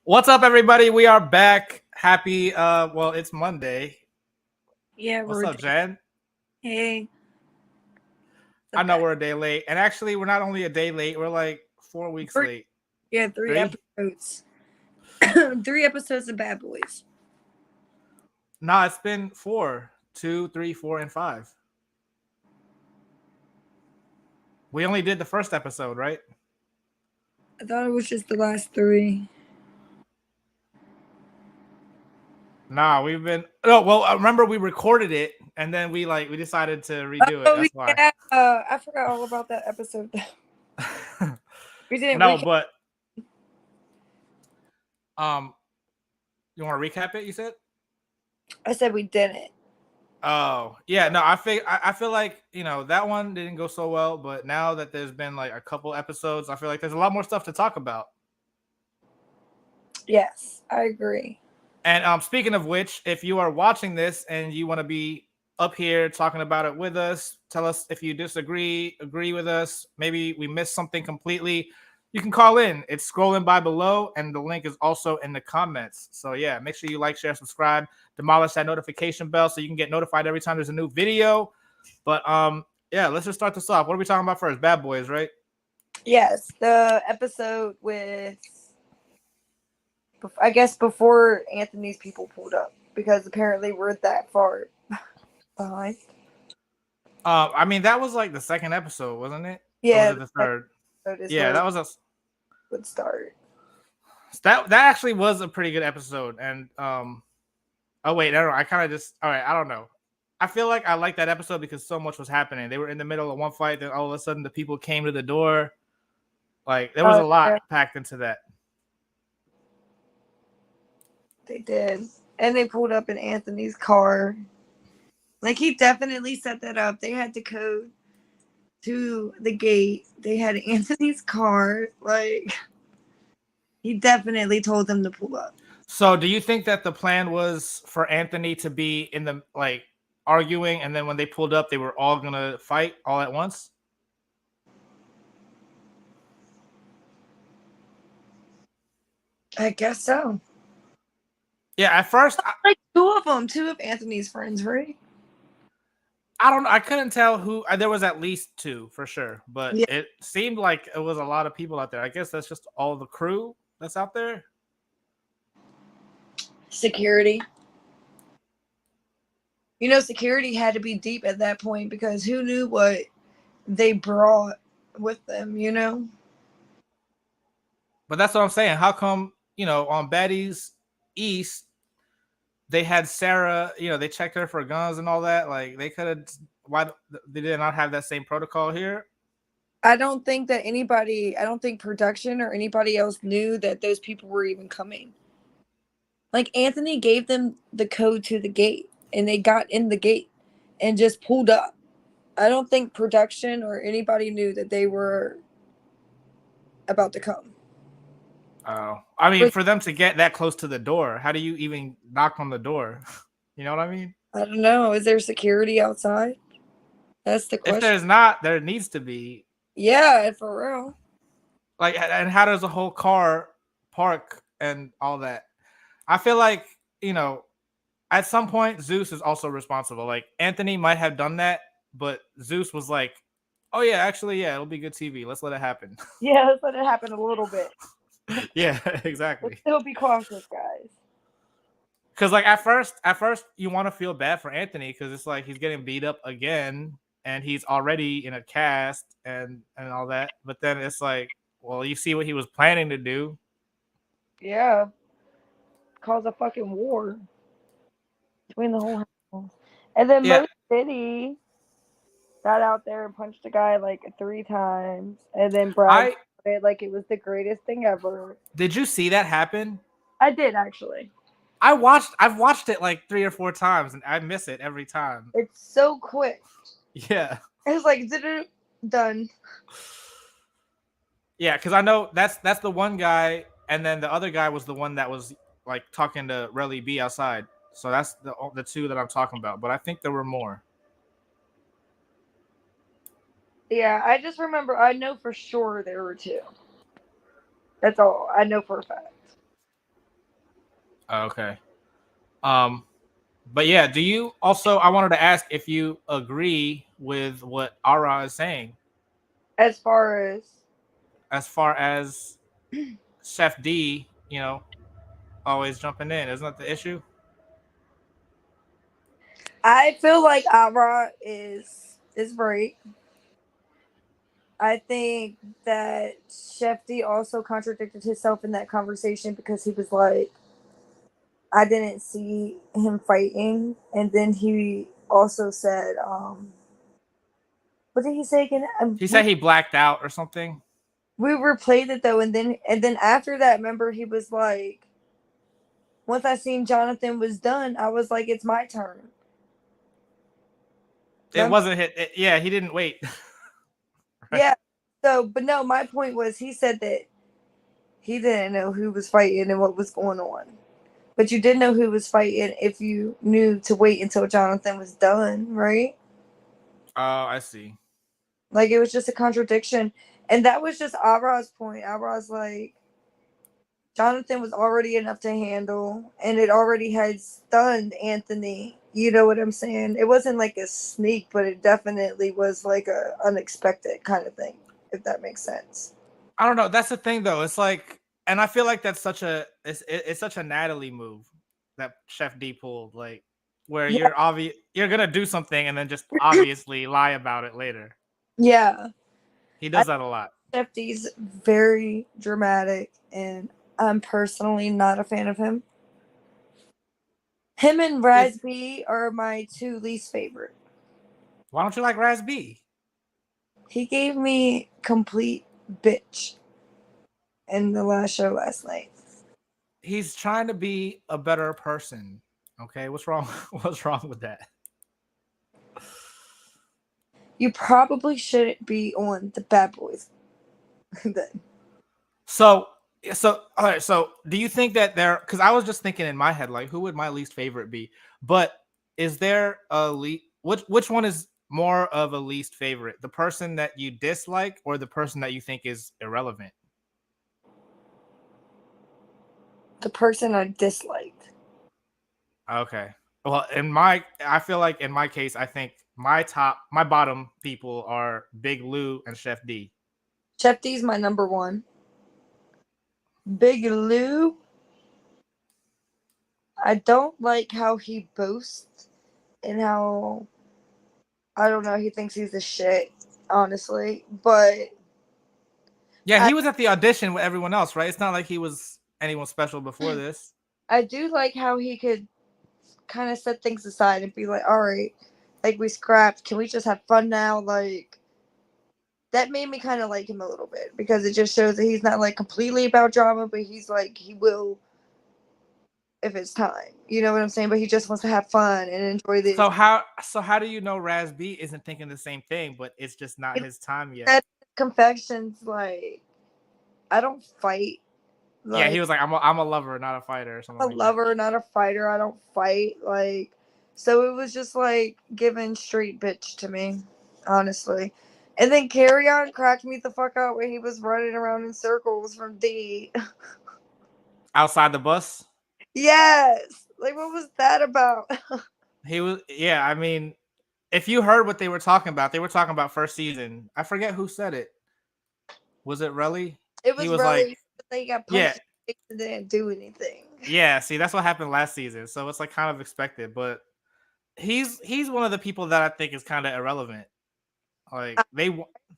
What's up, everybody? We are back. Happy, well, it's Monday. Yeah, What's we're up, Jen? hey, I the know back. we're a day late. And actually, we're not only a day late, we're like 4 weeks Three, late. yeah, three Three? episodes. 3 episodes of Bad Boys. Nah, it's been four. Two, three, four, and five. We only did the first episode, right? I thought it was just the last three. Nah, we've been. Oh, well, I remember we recorded it and then we decided to redo it. Oh That's why. yeah, I forgot all about that episode. We didn't No, recap. but um, you want to recap it? You said. I said we didn't. Oh yeah, no, I feel like that one didn't go so well, but now that there's been like a couple episodes, I feel like there's a lot more stuff to talk about. Yes, I agree. And speaking of which, if you are watching this and you want to be up here talking about it with us, tell us if you disagree, agree with us, maybe we missed something completely. You can call in. It's scrolling by below, and the link is also in the comments. So yeah, make sure you like, share, subscribe, demolish that notification bell so you can get notified every time there's a new video. But yeah, let's just start this off. What are we talking about first? Bad Boys, right? Yes, the episode with I guess before Anthony's people pulled up because apparently we're that far behind. I mean that was like the second episode, wasn't it? Or was Yeah, it the the second third? episode is Yeah, where that we was a would start. that actually was a pretty good episode. And oh wait, I don't know. I kind of just all right. I don't know. I feel like I liked that episode because so much was happening. They were in the middle of one fight, then all of a sudden the people came to the door. Like there was Oh a lot yeah, packed into that. they did. And they pulled up in Anthony's car. Like he definitely set that up. They had to code to the gate. They had Anthony's car. Like he definitely told them to pull up. So, do you think that the plan was for Anthony to be in the like arguing, and then when they pulled up, they were all gonna fight all at once? I guess so. Yeah, at first, Like two of them, two of Anthony's friends, right? I don't know. I couldn't tell who. There was at least two for sure, but Yeah. it seemed like it was a lot of people out there. I guess that's just all the crew that's out there. Security. You know, security had to be deep at that point because who knew what they brought with them, you know? But that's what I'm saying. How come on Baddies East they had Sarah? They checked her for guns and all that. Like they could have. Why they did not have that same protocol here? I don't think production or anybody else knew that those people were even coming. Like Anthony gave them the code to the gate and they got in the gate and just pulled up. I don't think production or anybody knew that they were about to come. Oh, I mean, for them to get that close to the door, how do you even knock on the door? You know what I mean? I don't know. Is there security outside? That's the If question. there's not, there needs to be. Yeah, for real. Like, and how does a whole car park and all that? I feel like you know, at some point, Zeus is also responsible. Like Anthony might have done that, but Zeus was like, "Oh yeah, actually, yeah, it'll be good TV. Let's let it happen." Yeah, let's let it happen a little bit. Yeah, Let's exactly. still be cautious, guys. Because like at first you want to feel bad for Anthony because it's like he's getting beat up again and he's already in a cast and all that. But then it's like, well, you see what he was planning to do. Yeah, cause a fucking war between the whole house. And then Yeah, Mo City got out there and punched a guy like 3 times, and then bragged I about it like it was the greatest thing ever. did you see that happen? I did actually. I've watched it like 3 or 4 times and I miss it every time. It's so quick. Yeah. It's like done. Yeah, because I know that's the one guy, and then the other guy was the one that was like talking to Relly B outside. So that's the two that I'm talking about. But I think there were more. Yeah, I just remember. I know for sure there were two. That's all I know for a fact. Okay. Um, but yeah, do you also? I wanted to ask if you agree with what Ara is saying As far as as far as Chef D, always jumping in. Isn't that the issue? I feel like Avra is right. I think that Shefty also contradicted himself in that conversation because he was like, I didn't see him fighting. And then he also said, what did he say again? He said he blacked out or something. We replayed it though, and then after that, remember he was like, once I seen Jonathan was done, I was like, it's my turn. It Remember? wasn't hit. Yeah, he didn't wait. Right. Yeah. So, but no, my point was he said that he didn't know who was fighting and what was going on. But you did know who was fighting if you knew to wait until Jonathan was done, right? Oh, I see. Like it was just a contradiction. And that was just Avra's point. Avra's like, Jonathan was already enough to handle and it already had stunned Anthony. You know what I'm saying? It wasn't like a sneak, but it definitely was like a unexpected kind of thing, if that makes sense. I don't know. That's the thing, though. It's like, and I feel like that's it's such a Natalie move that Chef D pulled, like where Yeah. you're gonna do something and then just obviously lie about it later. Yeah. He I does that a lot. think Shefty's very dramatic and I'm personally not a fan of him. Him and Is Rasby are my two least favorite. Why don't you like Raz B? He gave me complete bitch in the last show last night. He's trying to be a better person. Okay, what's wrong? What's wrong with that? You probably shouldn't be on the Bad Boys then. So, all right. So, do you think that there? Because I was just thinking in my head, like, who would my least favorite be? But is there a which one is more of a least favorite? The person that you dislike, or the person that you think is irrelevant? The person I disliked. Okay. Well, I feel like in my case, I think my bottom people are Big Lou and Chef D. Chef D's my number one. Big Lou, I don't like how he boasts and how, I don't know, he thinks he's the shit, honestly. But Yeah, I, he was at the audition with everyone else, right? It's not like he was anyone special before this. I do like how he could kind of set things aside and be like, all right, like we scrapped. Can we just have fun now? Like, that made me kind of like him a little bit because it just shows that he's not like completely about drama, but he's like, he will if it's time. You know what I'm saying? But he just wants to have fun and enjoy this. So how do you know Raz B isn't thinking the same thing, but it's just not his time yet? Confections, like, I don't fight. Yeah, he Like, was like, I'm a lover, not a fighter, or something I'm a like that. lover, not a fighter. I don't fight. Like, so it was just like giving straight bitch to me, honestly. And then Carry On cracked me the fuck out when he was running around in circles from D. Outside the bus, Yes. Like, what was that about? he was. Yeah, I mean, if you heard what they were talking about first season. I forget who said it. Was it Relly? It He was was like, really, they got yeah, punched and didn't do anything. yeah. See, that's what happened last season, so it's like kind of expected. But he's one of the people that I think is kind of irrelevant. Like I they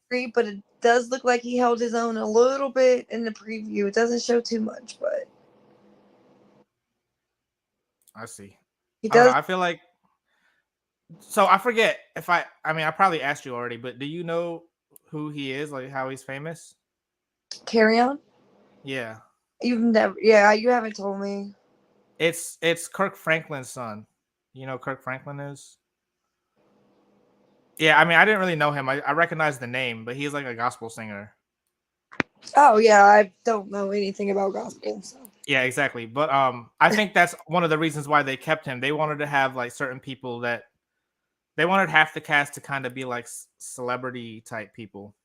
agree, but it does look like he held his own a little bit in the preview. It doesn't show too much, but I see. he I don't know. does. I feel like so I forget if I mean I probably asked you already, but do you know who he is, like how he's famous? Carry On. Yeah. You've never, yeah, you haven't told me. It's Kirk Franklin's son. You know who Kirk Franklin is? Yeah, I mean I didn't really know him. I recognize the name, but he's like a gospel singer. Oh yeah, I don't know anything about gospel. So. Yeah, exactly. But I think that's one of the reasons why they kept him. They wanted to have like certain people that they wanted half the cast to kind of be like celebrity type people.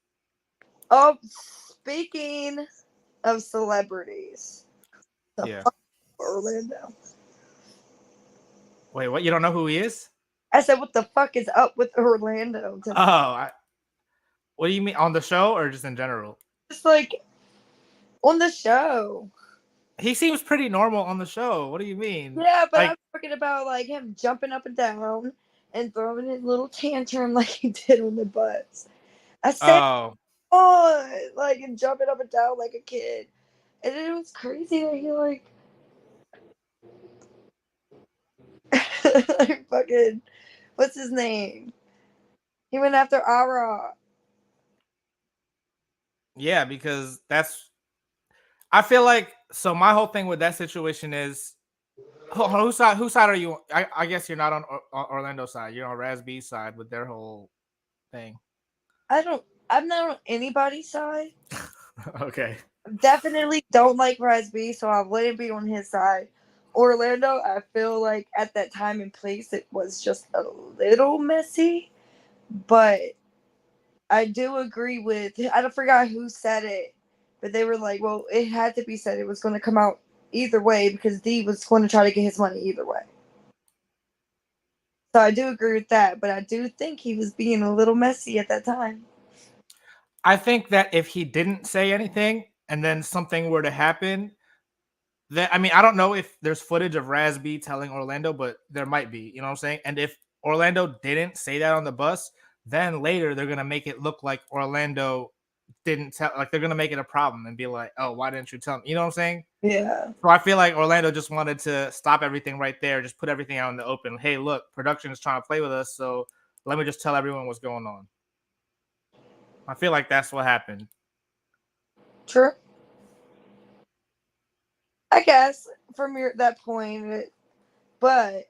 Oh, speaking of celebrities, the Yeah. fuck Orlando. Wait, what? You don't know who he is? I said, what the fuck is up with Orlando Oh, tonight? what do you mean on the show or just in general? Just like on the show. He seems pretty normal on the show. What do you mean? Yeah, but I'm Like, talking about like him jumping up and down and throwing his little tantrum like he did on the bus. I said, oh, oh, like and jumping up and down like a kid. And it was crazy that he like, like fucking, what's his name? He went after Ara. yeah, because I feel like so. My whole thing with that situation is whose side? Whose side are you? I guess you're not on Orlando's side. You're on Raz-B's side with their whole thing. I'm not on anybody's side. Okay. Definitely don't like Rasby, so I wouldn't be on his side. Orlando, I feel like at that time and place it was just a little messy, but I do agree with I don't forgot who said it, but they were like, well, it had to be said it was going to come out either way because D was going to try to get his money either way. So I do agree with that, but I do think he was being a little messy at that time. I think that if he didn't say anything and then something were to happen, that I mean, I don't know if there's footage of Raz-B telling Orlando, but there might be. You know what I'm saying? And if Orlando didn't say that on the bus, then later they're gonna make it look like Orlando didn't tell. Like they're gonna make it a problem and be like, "Oh, why didn't you tell me?" You know what I'm saying? Yeah. So I feel like Orlando just wanted to stop everything right there, just put everything out in the open. Hey, look, production is trying to play with us, so let me just tell everyone what's going on. I feel like that's what happened. True. I guess from that point, but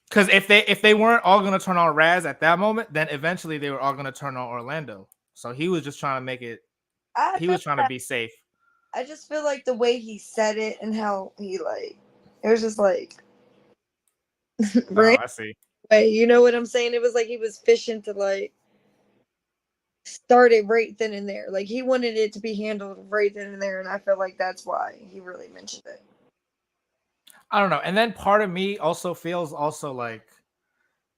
Because if they weren't all gonna turn on Raz at that moment, then eventually they were all gonna turn on Orlando. So he was just trying to make it. I He feel was trying to like be safe. I just feel like the way he said it and how he like it was just like Oh, right I see. away. You know what I'm saying? It was like he was fishing to like start it right then and there. Like he wanted it to be handled right then and there, and I feel like that's why he really mentioned it. I don't know. And then part of me also feels also like,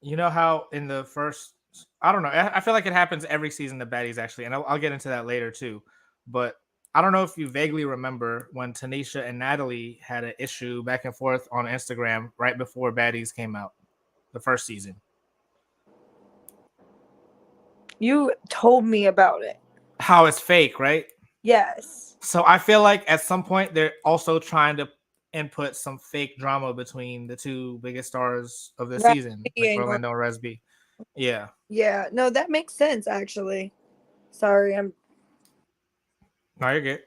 you know how in the first, I don't know. I feel like it happens every season. The baddies actually, and I'll get into that later too. But I don't know if you vaguely remember when Tanisha and Natalie had an issue back and forth on Instagram right before Baddies came out, the first season. You told me about it. How it's fake, right? Yes. So I feel like at some point they're also trying to input some fake drama between the two biggest stars of the season, like Orlando and Raz-B. Yeah. Yeah. No, that makes sense actually. Sorry, I'm. No, you're good.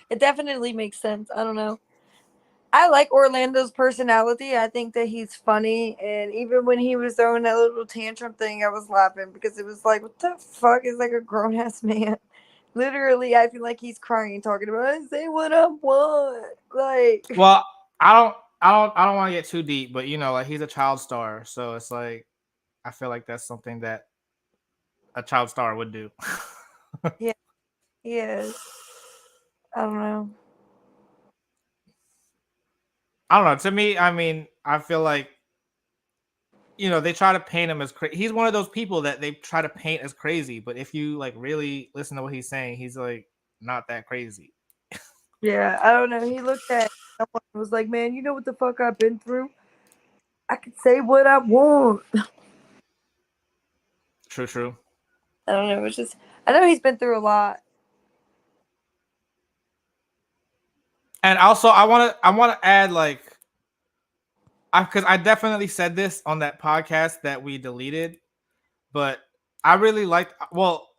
It definitely makes sense. I don't know. I like Orlando's personality. I think that he's funny, and even when he was throwing that little tantrum thing, I was laughing because it was like, what the fuck is like a grown ass man, literally acting like he's crying, talking about say what I want, like Well, I don't want to get too deep, but you know, like he's a child star, so it's like I feel like that's something that a child star would do. yeah, he is. I don't know. I don't know. To me, I mean, I feel like they try to paint him as crazy. He's one of those people that they try to paint as crazy, but if you like really listen to what he's saying, he's like not that crazy. Yeah, I don't know. He looked at someone and was like, "Man, you know what the fuck I've been through? I can say what I want." True, true. I don't know. It's just I know he's been through a lot. And also, I want to add like, because I definitely said this on that podcast that we deleted, but I really liked. Well,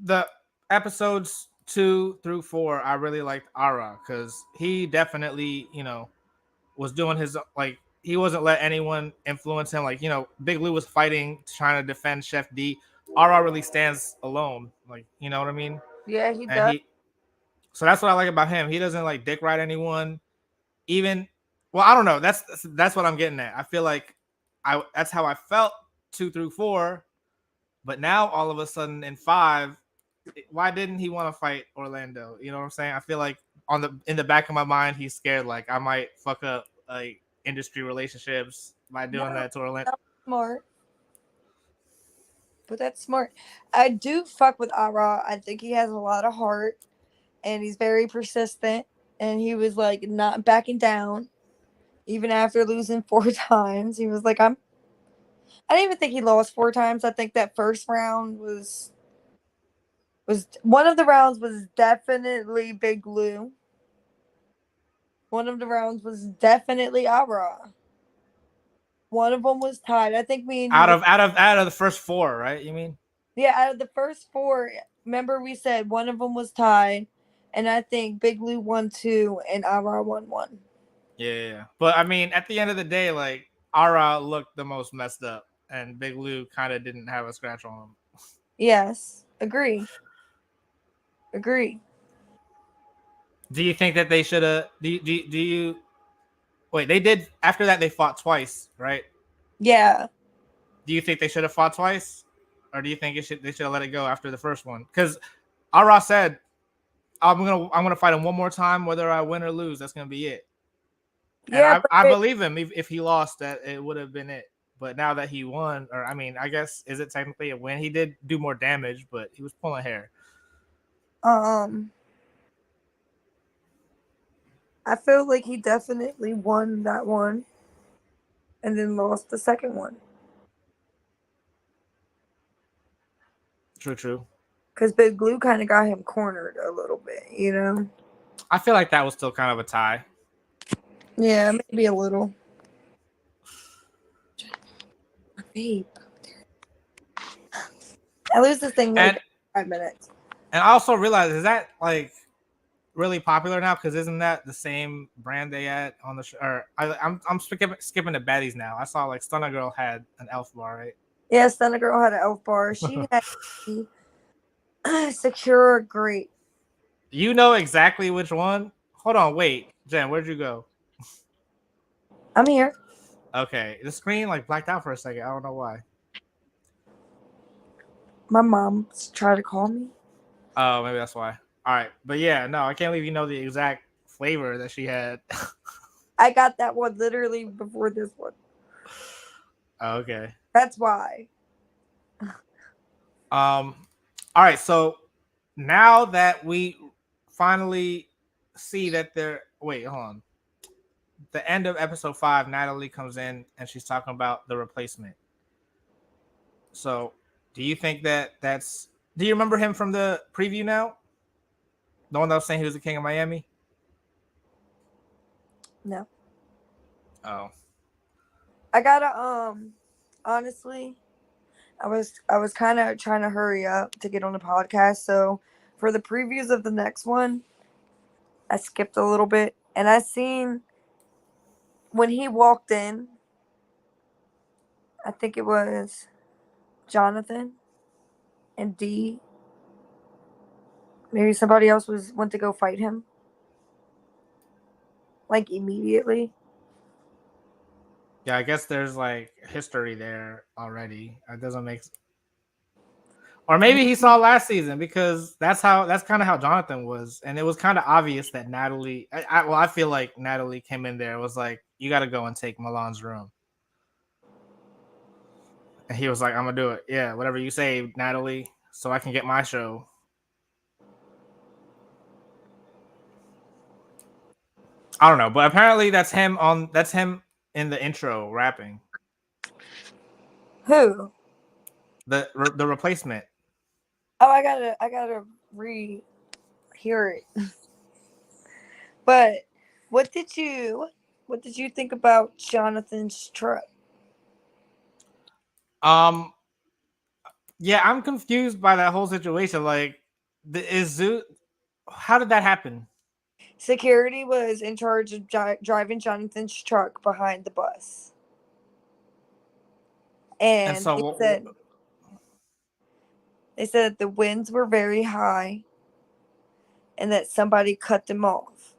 the episodes 2 through 4, I really liked Ara because he definitely, was doing his like he wasn't let anyone influence him. Like, Big Lou was fighting, trying to defend Chef D. Ara really stands alone. Like, you know what I mean? Yeah, he And does. so that's what I like about him. He doesn't like dick ride anyone. Even, well, I don't know. That's what I'm getting at. I feel like that's how I felt 2 through 4, but now all of a sudden in 5, why didn't he want to fight Orlando? You know what I'm saying? I feel like in the back of my mind, he's scared like I might fuck up like industry relationships by doing No, that to Orlando. that's smart. But that's smart. I do fuck with Ara. I think he has a lot of heart and he's very persistent. And he was like not backing down even after losing 4 times. He was like, I didn't even think he lost 4 times. I think that first round was one of the rounds was definitely Big Lou. One of the rounds was definitely Ara. One of them was tied. I think me and you were Out of the first four, right? You mean? yeah, out of the first 4, remember we said one of them was tied, and I think Big Lou won 2 and Ara won 1. Yeah. But I mean, at the end of the day, like Ara looked the most messed up, and Big Lou kind of didn't have a scratch on him. Yes, agree, agree. Do you think that they should have? Do you wait? They did after that. They fought twice, right? Yeah, Do you think they should have fought twice, or do you think they should have let it go after the first one? Because Ara said, I'm gonna fight him one more time, whether I win or lose. That's gonna be it." And yeah, I but believe him. If he lost, that it would have been it. But now that he won, or I mean, I guess is it technically a win? He did do more damage, but he was pulling hair. um, I feel like he definitely won that one and then lost the second one True, true. because Big Blue kind of got him cornered a little bit, you know? I feel like that was still kind of a tie. Yeah, maybe a little. Babe, I lose this thing like And 5 minutes. I also realized is that like really popular now because isn't that the same brand they had on the show? Or I'm skipping the baddies now. I saw like Stunner Girl had an elf bar, right? Yes, then a girl had an elf bar. She had the secure great. You know exactly which one. Hold on, wait, Jen, where'd you go? I'm here. Okay, the screen like blacked out for a second. I don't know why. My mom's trying to call me. Oh, maybe that's why. All right, but yeah, no, I can't believe you know the exact flavor that she had. I got that one literally before this one. Okay. That's why. Um. All right, so now that we finally see that they're wait, hold on. The end of episode 5, Natalie comes in and she's talking about the replacement. So, do you think that that's? Do you remember him from the preview now? The one that was saying he was the king of Miami. No. Oh, I gotta honestly, I was kind of trying to hurry up to get on the podcast. So for the previews of the next one, I skipped a little bit and I seen when he walked in, I think it was Jonathan and D. Maybe somebody else went to go fight him like immediately. yeah. I guess there's like history there already. It doesn't make. Or maybe he saw last season because that's kind of how Jonathan was, and it was kind of obvious that Natalie. I feel like Natalie came in there and was like, "You got to go and take Milan's room," and he was like, "I'm gonna do it. Yeah, whatever you say, Natalie, so I can get my show." I don't know, but apparently that's him in the intro rapping Who? the replacement. Oh, I gotta re hear it. But what did you what did you think about Jonathan's truck? Um, yeah, I'm confused by that whole situation. Like, is Zoo? How did that happen? Security was in charge of driving Jonathan's truck behind the bus, And and so, they said the winds were very high, and that somebody cut them off,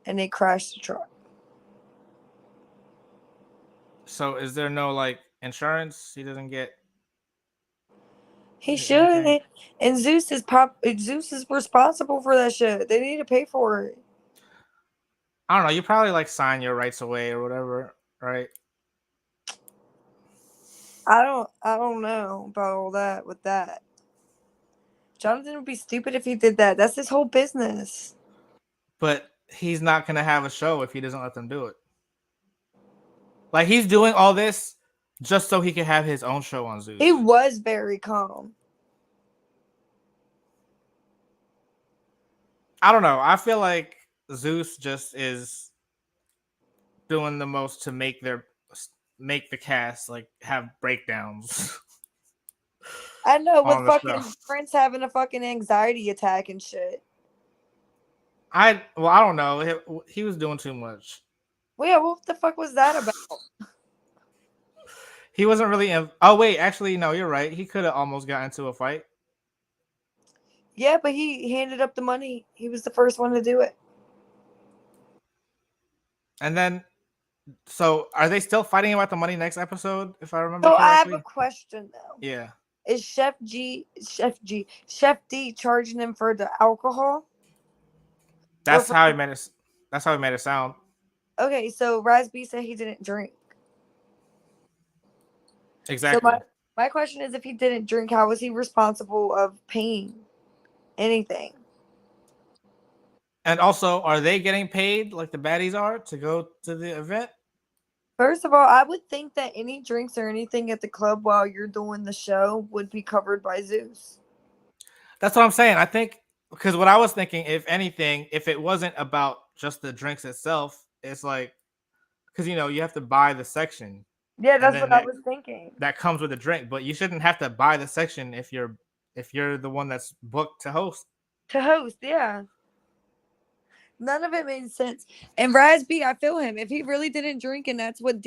and they crashed the truck. is there no like insurance? He doesn't get. He Get anything. should. And Zeus is responsible for that shit. They need to pay for it. I don't know. You probably like sign your rights away or whatever, right? I don't know about all that with that. Jonathan would be stupid if he did that. That's his whole business. But he's not gonna have a show if he doesn't let them do it. Like he's doing all this just so he can have his own show on He Zeus. was very calm. I don't know. I feel like Zeus just is doing the most to make the cast like have breakdowns I know, with on the show. fucking Prince having a fucking anxiety attack and shit. I don't know. He was doing too much. Well, yeah, what the fuck was that about? He wasn't really. Oh wait, actually, no, you're right. He could have almost got into a fight. Yeah, but he handed up the money. He was the first one to do it. And then, so are they still fighting about the money next episode? If I remember So I have a correctly. question though. Yeah, Is Chef D charging him for the alcohol? that's how he made it. That's how he made it sound. Okay, so Raz B said he didn't drink. Exactly. So my question is, if he didn't drink, how was he responsible of paying anything? And also, are they getting paid like the baddies are to go to the event? First of all, I would think that any drinks or anything at the club while you're doing the show would be covered by Zeus. That's what I'm saying. I think because what I was thinking, if anything, if it wasn't about just the drinks itself, it's like because you have to buy the section, Yeah, and that's then what I was thinking. that comes with a drink. But you shouldn't have to buy the section if you're the one that's booked to host. To host, yeah. None of it made sense. And Raz B, I feel him. If he really didn't drink and that's what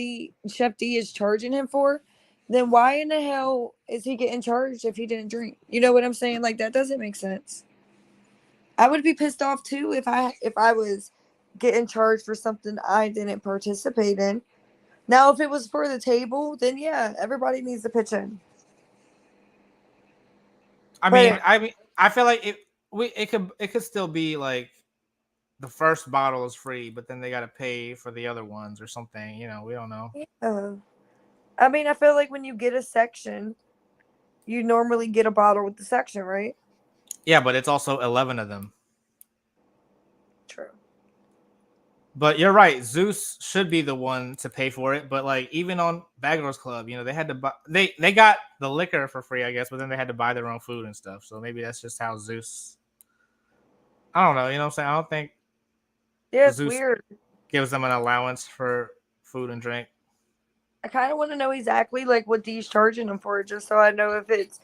Chef D is charging him for, then why in the hell is he getting charged if he didn't drink? You know what I'm saying? Like, that doesn't make sense. I would be pissed off too if I was getting charged for something I didn't participate in. Now, if it was for the table, then yeah, everybody needs to pitch in. I mean, I feel like it could still be like the first bottle is free, but then they got to pay for the other ones or something. We don't know. I mean, I feel like when you get a section, you normally get a bottle with the section, right? Yeah, but it's also 11 of them. True. But you're right. Zeus should be the one to pay for it. But like even on Bad Girls Club, they had to buy. They got the liquor for free, I guess, but then they had to buy their own food and stuff. So maybe that's just how Zeus. I don't know. You know what I'm saying? I don't think. Yeah, it's Zeus weird. gives them an allowance for food and drink. I kind of want to know exactly like what D's charging him for, just so I know if it's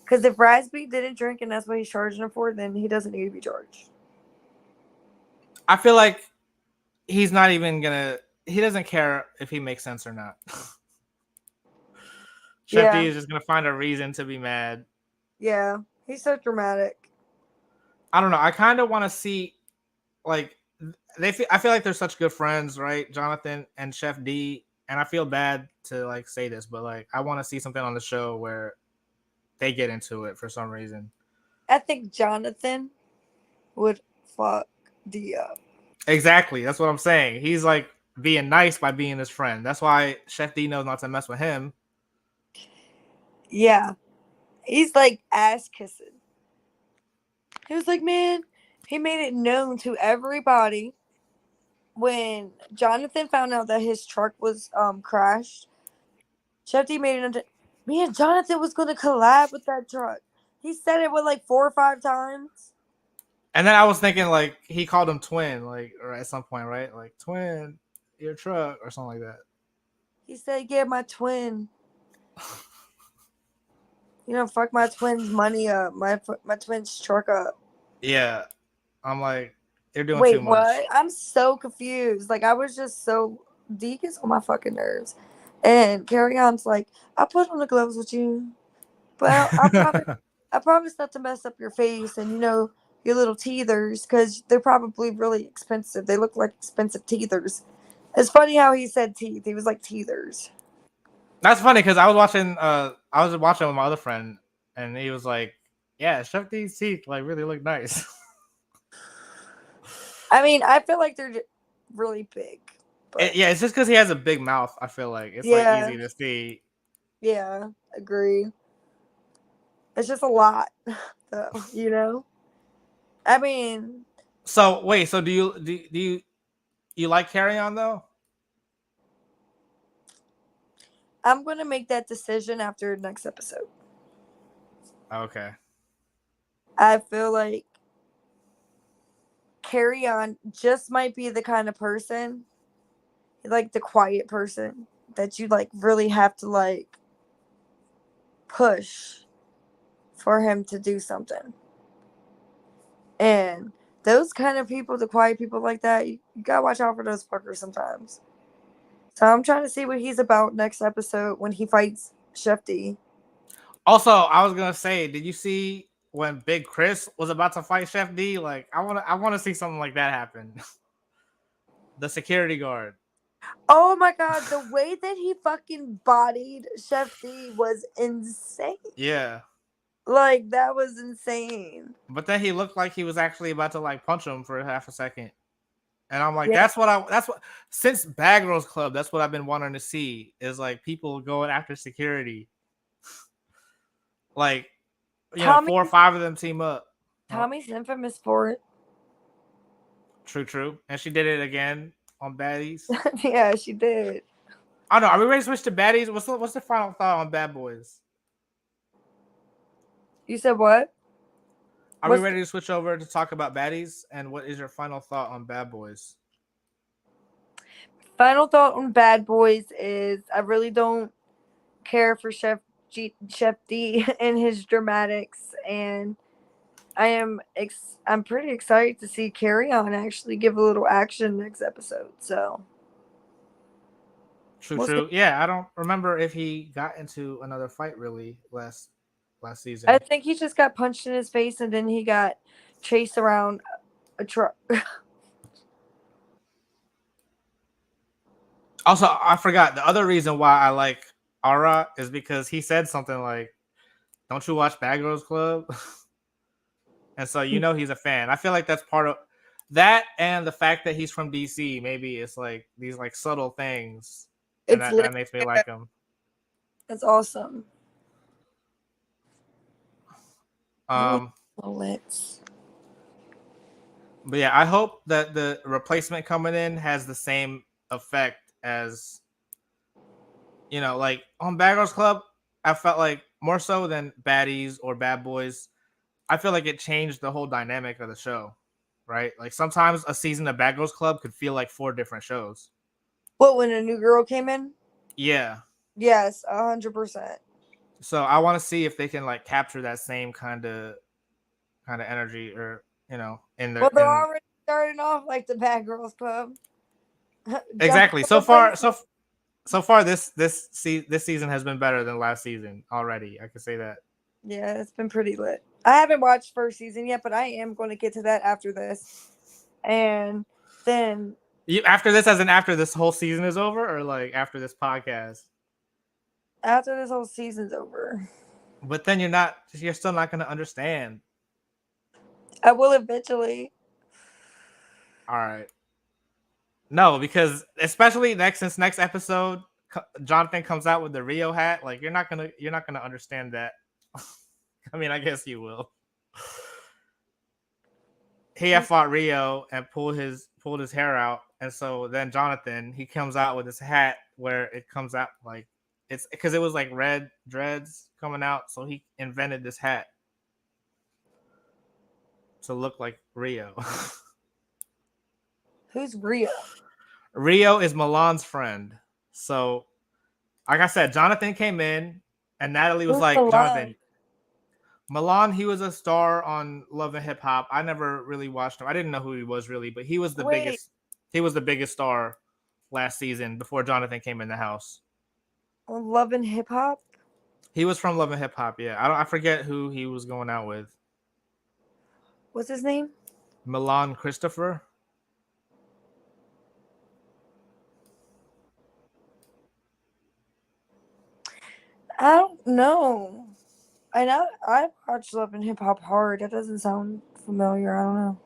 because if Rasby didn't drink and that's what he's charging him for, then he doesn't need to be charged. I feel like he's not even gonna. He doesn't care if he makes sense or not. Chef D is just gonna find a reason to be mad. Yeah, he's so dramatic. I don't know. I kind of want to see, like, I feel like they're such good friends, right? Jonathan and Chef D, and I feel bad to like say this, but like, I want to see something on the show where they get into it for some reason. I think Jonathan would fuck D up. Exactly. That's what I'm saying. He's like being nice by being his friend. That's why Chef D knows not to mess with him. Yeah. He's like ass kissing. He was like, man, he made it known to everybody when Jonathan found out that his truck was crashed. Chef D made it. Me and Jonathan was going to collab with that truck. He said it with like 4 or 5 times. And then I was thinking like he called him twin, like or at some point, right? Like twin, your truck or something like that. He said, yeah, my twin. Fuck my twin's money up. My twin's truck up. Yeah. I'm like, they're doing Wait, too much. what? I'm so confused. Like, I was just so... D gets on my fucking nerves. And Carrie On's like, I put on the gloves with you. But I promise not to mess up your face and, your little teethers. Because they're probably really expensive. They look like expensive teethers. It's funny how he said teeth. He was like teethers. That's funny because I was watching with my other friend, and he was like, "Yeah, Chef D's teeth like really look nice." I mean, I feel like they're really big, but Yeah, it's just because he has a big mouth. I feel like it's like yeah, easy to see. yeah, agree. It's just a lot, though. You know. I mean, So wait, so do you like Carry On though? I'm gonna make that decision after next episode. Okay. I feel like Carry On just might be the kind of person, like the quiet person, that you like really have to like push for him to do something. And those kind of people, the quiet people like that, you gotta watch out for those fuckers sometimes. So I'm trying to see what he's about next episode when he fights Chef D. Also, I was gonna say, did you see when Big Chris was about to fight Chef D? Like, I wanna see something like that happen. The security guard. Oh my god, the way that he fucking bodied Chef D was insane. Yeah. Like that was insane. But then he looked like he was actually about to like punch him for half a second. And I'm like, Yeah. that's what since Bad Girls Club, that's what I've been wanting to see is like people going after security. Like, Tommy 4 or 5 of them team up. Huh? Tommie's infamous for it. True. And she did it again on Baddies. Yeah, she did. I don't know. Are we ready to switch to Baddies? What's the final thought on Bad Boys? You said what? Are we What's ready to switch over to talk about Baddies? And what is your final thought on Bad Boys? final thought on Bad Boys is I really don't care for Chef D and his dramatics, and I'm pretty excited to see Carry On actually give a little action next episode. So we'll see. True. Yeah, I don't remember if he got into another fight really last I season. think he just got punched in his face and then he got chased around a truck. Also, I forgot the other reason why I like Ara is because he said something like, "Don't you watch Bad Girls Club?" And so he's a fan. I feel like that's part of that, and the fact that he's from DC. Maybe it's like these like subtle things, and It's that lit. makes me like him. That's awesome. Um, Lit. but yeah, I hope that the replacement coming in has the same effect as like on Bad Girls Club. I felt like more so than Baddies or Bad Boys. I feel like it changed the whole dynamic of the show, right? Like sometimes a season of Bad Girls Club could feel like 4 different shows. What, when a new girl came in? Yeah. Yes, 100%. So I want to see if they can like capture that same kind of energy, or in Well, the they're in already starting off like the Bad Girls Club. Jumping exactly. to So the far, places. so far this season has been better than last season already. I can say that. Yeah, it's been pretty lit. I haven't watched first season yet, but I am going to get to that after this. And then After this, as in after this whole season is over, or like after this podcast. after this whole season's over, But then you're still not going to understand. I will eventually. All right. No, because especially since next episode, Jonathan comes out with the Rio hat. Like you're not gonna understand that. I mean, I guess you will. He had fought Rio and pulled his hair out, and so then Jonathan he comes out with this hat where it comes out like it's because it was like red dreads coming out, so he invented this hat to look like Rio. Who's Rio? Rio is Milan's friend, so like I said, Jonathan came in, and Natalie was Who's like, Milan? Jonathan, Milan, he was a star on Love and Hip Hop. I never really watched him. I didn't know who he was really, but he was the Wait, biggest. He was the biggest star last season before Jonathan came in the house. Love and Hip Hop? He was from Love and Hip Hop. Yeah, I forget who he was going out with. What's his name? Milan Christopher. I don't know. And I watched Love and Hip Hop hard. That doesn't sound familiar. I don't know.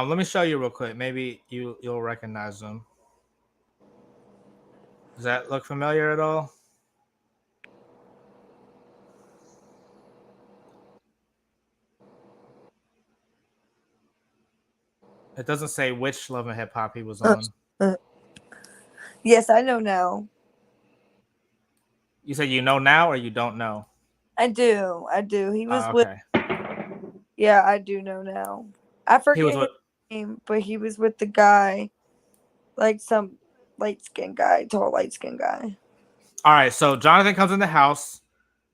Let me show you real quick. Maybe you'll recognize them. Does that look familiar at all? It doesn't say which Love and Hip Hop he was on. Yes, I know now. You said you know now or you don't know? I do. I do. He was with. Okay. Yeah, I do know now. I He was forget his with. name, but he was with the guy, like some light skinned guy, tall light skinned guy. All right. So Jonathan comes in the house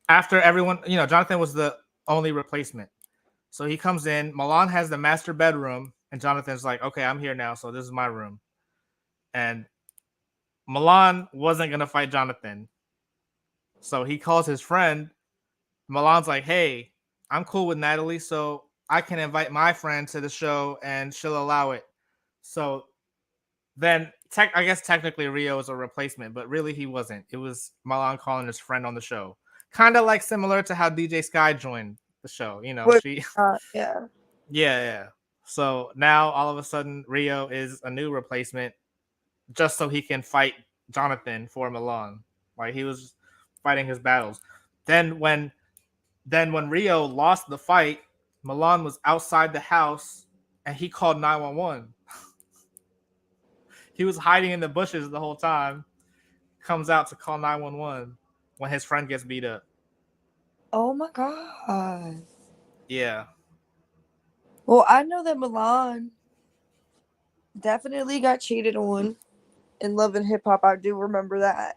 after everyone. Jonathan was the only replacement. So he comes in. Milan has the master bedroom, and Jonathan's like, "Okay, I'm here now, so this is my room." And Milan wasn't gonna fight Jonathan, so he calls his friend. Milan's like, "Hey, I'm cool with Natalie, so I can invite my friend to the show, and she'll allow it." So then, I guess technically Rio is a replacement, but really he wasn't. It was Milan calling his friend on the show, kind of like similar to how DJ Sky joined the show. What? She, Yeah. yeah. So now all of a sudden Rio is a new replacement, just so he can fight Jonathan for Milan. Like he was fighting his battles. Then when Rio lost the fight, Milan was outside the house and he called 911. He was hiding in the bushes the whole time. Comes out to call 911 when his friend gets beat up. Oh my god. Yeah. Well, I know that Milan definitely got cheated on in Love and Hip Hop. I do remember that.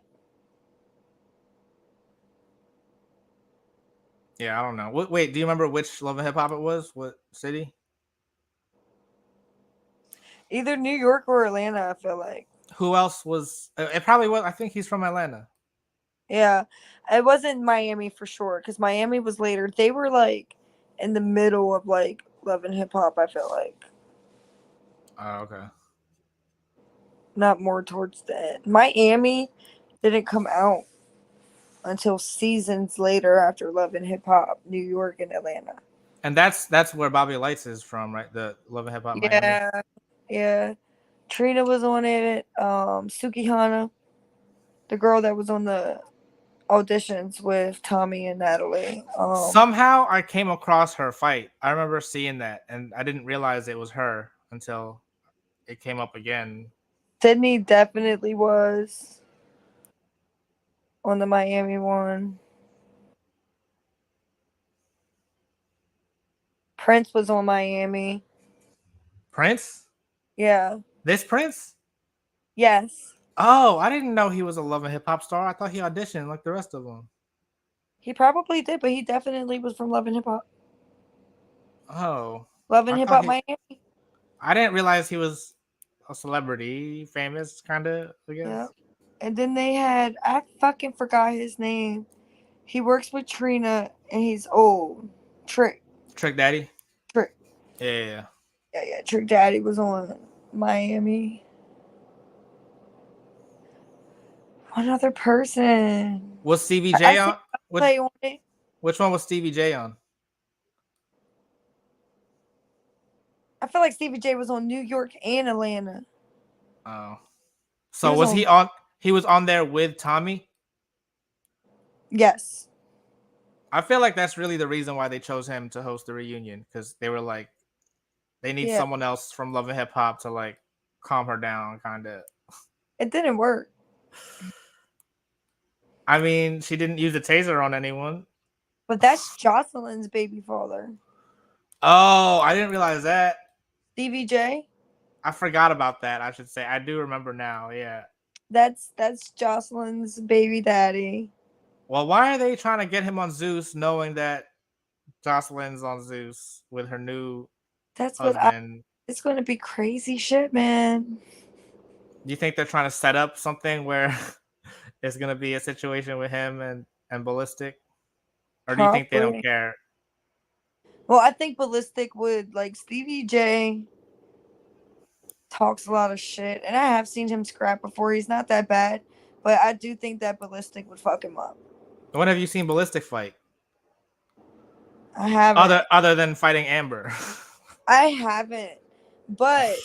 Yeah, I don't know. Wait, do you remember which Love and Hip Hop it was? What city? Either New York or Atlanta, I feel like. Who else was? It probably was. I think he's from Atlanta. Yeah. It wasn't Miami for sure, because Miami was later. They were like in the middle of like Love and Hip Hop, I feel like. Oh, okay. Not more towards the end. Miami didn't come out until seasons later after Love and Hip Hop, New York and Atlanta. And that's where Bobby Lights is from, right? The Love and Hip Hop Miami. Yeah. Yeah. Trina was on it. Sukihana, the girl that was on the auditions with Tommie and Natalie. Somehow I came across her fight. I remember seeing that, and I didn't realize it was her until it came up again. Sydney definitely was on the Miami one. Prince was on Miami. Prince? Yeah. This Prince? Yes. Oh, I didn't know he was a Love and Hip Hop star. I thought he auditioned like the rest of them. He probably did, but he definitely was from Love and Hip Hop. Oh, Love and I Hip thought Hop he. Miami. I didn't realize he was a celebrity, famous, kind of. I guess. Yeah. And then they had, I fucking forgot his name. He works with Trina and he's old. Trick. Trick Daddy. Trick. Yeah. Yeah. Trick Daddy was on Miami. One other person. Was Stevie I J see on? play on it. Which one was Stevie J on? I feel like Stevie J was on New York and Atlanta. Oh, He so was was on. he on? He was on there with Tommie. Yes. I feel like that's really the reason why they chose him to host the reunion, because they were like, they need Yeah. someone else from Love and Hip Hop to like calm her down, kind of. It didn't work. I mean, she didn't use a taser on anyone. But that's Jocelyn's baby father. Oh, I didn't realize that. Stevie J. I forgot about that. I should say I do remember now. Yeah. That's Jocelyn's baby daddy. Well, why are they trying to get him on Zeus, knowing that Jocelyn's on Zeus with her new That's what I. husband? It's going to be crazy shit, man. Do you think they're trying to set up something where it's gonna be a situation with him and Ballistic, or do you think they don't Probably. care? Well, I think Ballistic would like Stevie J talks a lot of shit, and I have seen him scrap before. He's not that bad, but I do think that Ballistic would fuck him up. When have you seen Ballistic fight? I haven't. Other than fighting Amber. I haven't. But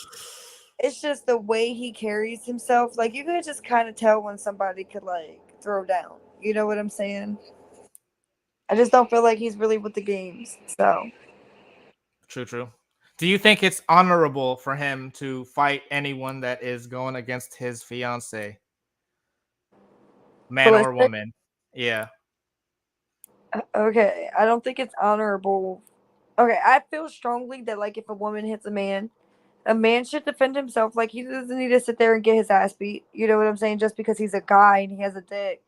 it's just the way he carries himself. Like you could just kind of tell when somebody could like throw down. You know what I'm saying? I just don't feel like he's really with the games. So True, true. Do you think it's honorable for him to fight anyone that is going against his fiance, man or ballistic. woman? Yeah. Okay, I don't think it's honorable. Okay, I feel strongly that like if a woman hits a man should defend himself. Like he doesn't need to sit there and get his ass beat. You know what I'm saying? Just because he's a guy and he has a dick.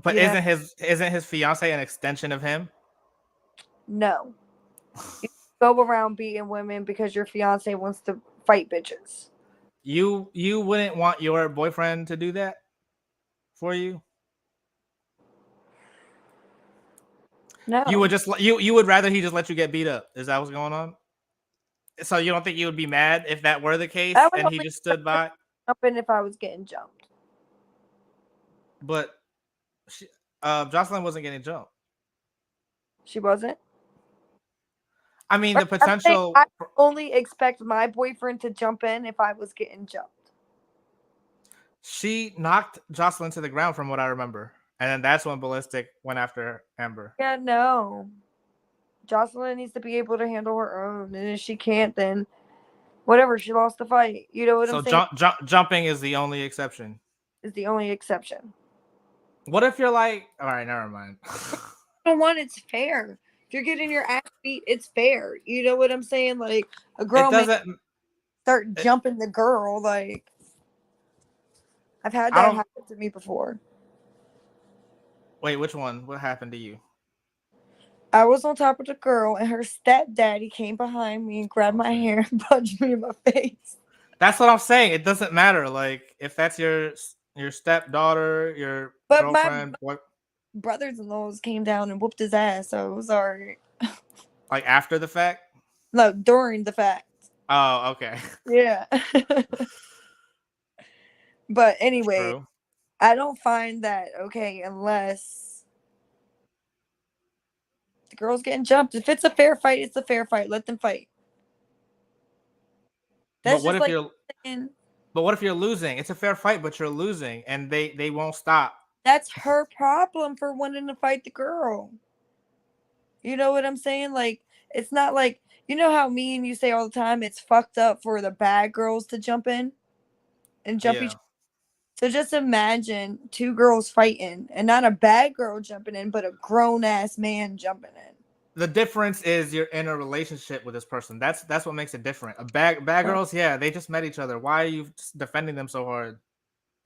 But You know? isn't his fiance an extension of him? No. You go around beating women because your fiance wants to fight bitches. You wouldn't want your boyfriend to do that for you? You No. would just you would rather he just let you get beat up. Is that what's going on? So you don't think you would be mad if that were the I case would and he only just stood by? jump in if I was getting jumped. But she, Jocelyn wasn't getting jumped. She wasn't. I mean, Or the I'm saying potential. I only expect my boyfriend to jump in if I was getting jumped. She knocked Jocelyn to the ground, from what I remember, and then that's when Ballistic went after Amber. Yeah, no. Jocelyn needs to be able to handle her own, and if she can't, then whatever. She lost the fight. You know what I'm So saying? jumping is the only exception. Is the only exception. What if you're like, all right, never mind. For one, it's fair. If you're getting your ass beat, it's fair. You know what I'm saying? Like a It girl may doesn't. start It, jumping the girl. Like I've had I that don't. happen to me before. Wait, which one? What happened to you? I was on top of the girl, and her stepdaddy came behind me and grabbed Oh my shit. hair and punched me in my face. That's what I'm saying. It doesn't matter. Like if that's your stepdaughter, your But my girlfriend, what? brothers-in-laws came down and whooped his ass, so it was alright. Like after the fact. No, during the fact. Oh, okay. Yeah. But anyway, True. I don't find that okay unless the girl's getting jumped. If it's a fair fight, it's a fair fight. Let them fight. But That's what just if like you're saying but what if you're losing? It's a fair fight, but you're losing, and they won't stop. that's her problem for wanting to fight the girl. You know what I'm saying? Like, it's not like, you know how me and you say all the time, it's fucked up for the bad girls to jump in and jump each. Yeah. So just imagine two girls fighting and not a bad girl jumping in, but a grown ass man jumping in. The difference is you're in a relationship with this person. That's what makes it different. A bad Well, girls, yeah, they just met each other. Why are you just defending them so hard?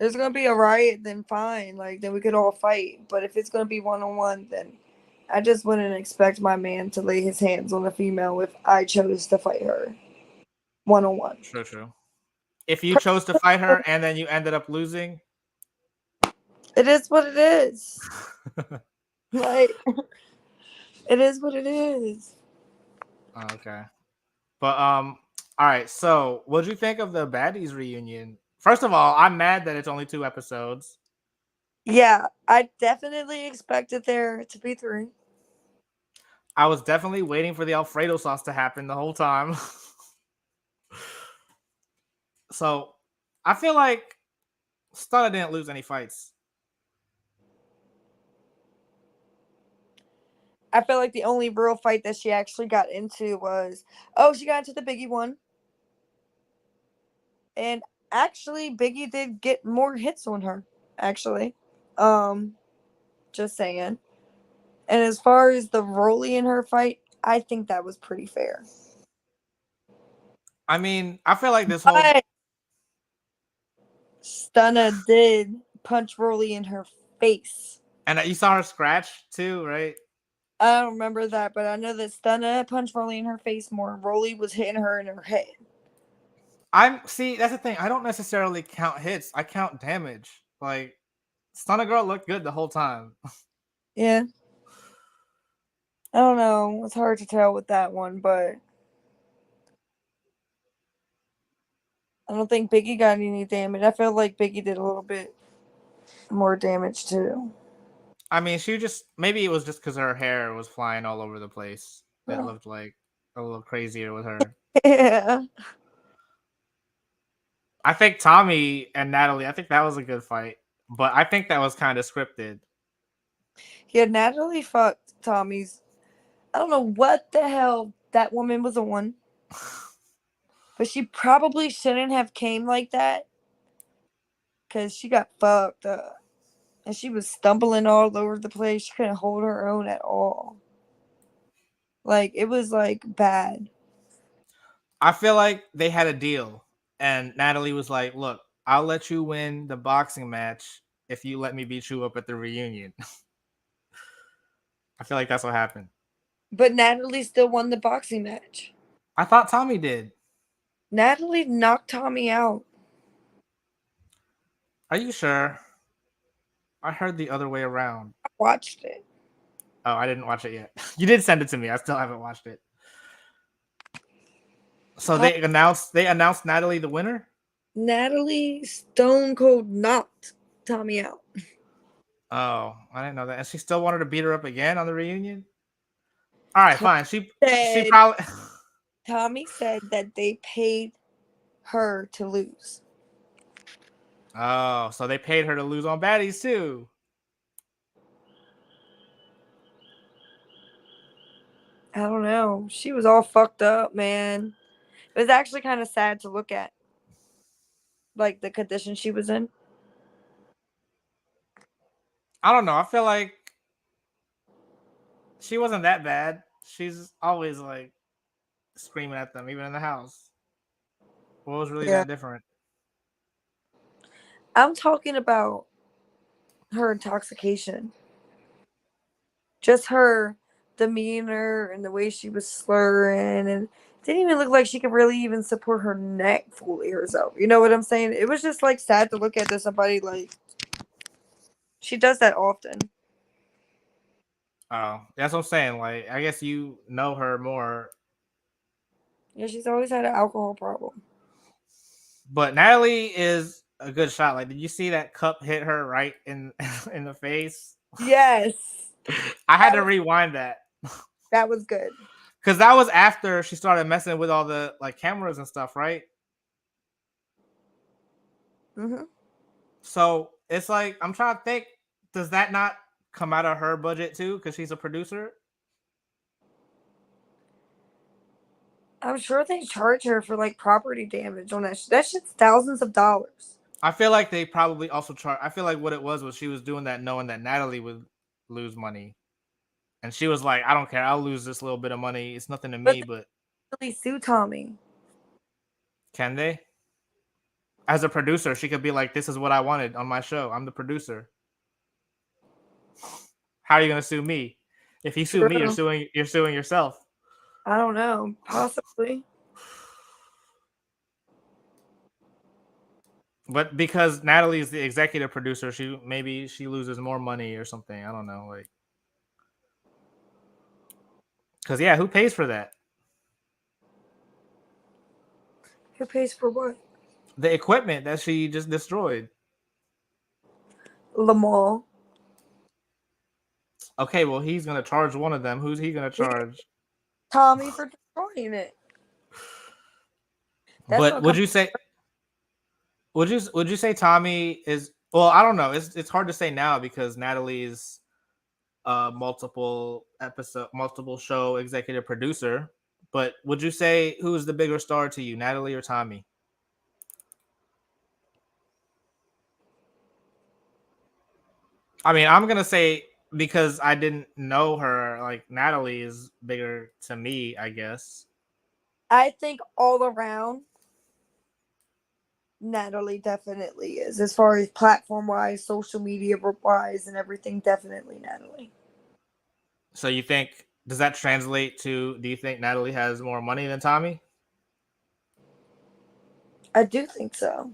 there's gonna be a riot, then fine. Like, then we could all fight. But if it's gonna be one on one, then I just wouldn't expect my man to lay his hands on a female if I chose to fight her one on one. True, true. If you chose to fight her and then you ended up losing, It is what it is. Like, it is what it is. okay. But all right. So, what'd you think of the Baddies reunion? First of all, I'm mad that it's only 2 episodes. Yeah, I definitely expected there to be three. I was definitely waiting for the Alfredo sauce to happen the whole time. So, I feel like Stunna didn't lose any fights. I feel like the only real fight that she actually got into was, oh, she got into the Biggie one. And actually, Biggie did get more hits on her, actually. Um, just saying. And as far as the Rolly in her fight, I think that was pretty fair. I mean, I feel like this whole But Stunna did punch Rolly in her face. and you saw her scratch too, right? I don't remember that, but I know that Stunna punched Rolly in her face more. Rolly was hitting her in her head. That's the thing. I don't necessarily count hits. I count damage. Like Stunna Girl looked good the whole time. Yeah. I don't know. It's hard to tell with that one, but I don't think Biggie got any damage. I feel like Biggie did a little bit more damage too. I mean, she just maybe it was just because her hair was flying all over the place. It Oh. looked like a little crazier with her. Yeah. I think Tommie and Natalie. I think that was a good fight, but I think that was kind of scripted. Yeah, Natalie fucked Tommy's. I don't know what the hell that woman was on, but she probably shouldn't have came like that because she got fucked up. And she was stumbling all over the place. She couldn't hold her own at all. Like, it was like bad. I feel like they had a deal, and Natalie was like, "Look, I'll let you win the boxing match if you let me beat you up at the reunion." I feel like that's what happened. But Natalie still won the boxing match. I thought Tommie did. Natalie knocked Tommy out. Are you sure? I heard the other way around. I watched it. Oh, I didn't watch it yet. You did send it to me. I still haven't watched it. So they announced Natalie the winner. Natalie Stone Cold knocked Tommy out. Oh, I didn't know that. And she still wanted to beat her up again on the reunion. All right, Tommy fine. She said, probably. Tommy said that they paid her to lose. Oh, so they paid her to lose on Baddies too. I don't know. She was all fucked up, man. It was actually kind of sad to look at. Like the condition she was in. I don't know. I feel like she wasn't that bad. She's always like screaming at them, even in the house. What was really Yeah. that different? I'm talking about her intoxication. Just her demeanor and the way she was slurring, and it didn't even look like she could really even support her neck fully herself. You know what I'm saying? It was just like sad to look at to somebody like she does that often. Oh, that's what I'm saying. Like, I guess you know her more. Yeah, she's always had an alcohol problem. But Natalie is a good shot. Like, did you see that cup hit her right in in the face? Yes. I had to rewind that That was good. because that was after she started messing with all the like cameras and stuff, right? Hmm. So it's like I'm trying to think. Does that not come out of her budget too? Because she's a producer. I'm sure they charge her for like property damage on that. That shit's thousands of dollars. I feel like they probably also charge. I feel like what it was she was doing that knowing that Natalie would lose money, and she was like, "I don't care. I'll lose this little bit of money. It's nothing to But me." But they really sue Tommy. can they? As a producer, she could be like, "This is what I wanted on my show. I'm the producer. How are you gonna sue me? If you sue me, True. you're suing yourself." I don't know. Possibly. But because Natalie is the executive producer, she loses more money or something. I don't know, like because yeah, who pays for that? Who pays for what? The equipment that she just destroyed. Lamar. Okay, well he's gonna charge one of them. Who's he gonna charge? Tommy for destroying it. That's But gonna come. would you say Tommie is well? I don't know. It's hard to say now because Natalie's multiple show executive producer. But would you say who's the bigger star to you, Natalie or Tommie? I mean, I'm gonna say because I didn't know her, like Natalie is bigger to me, I guess. I think all around, Natalie definitely is. As far as platform wise, social media wise, and everything, definitely Natalie. So you think does that translate to? Do you think Natalie has more money than Tommie? I do think so.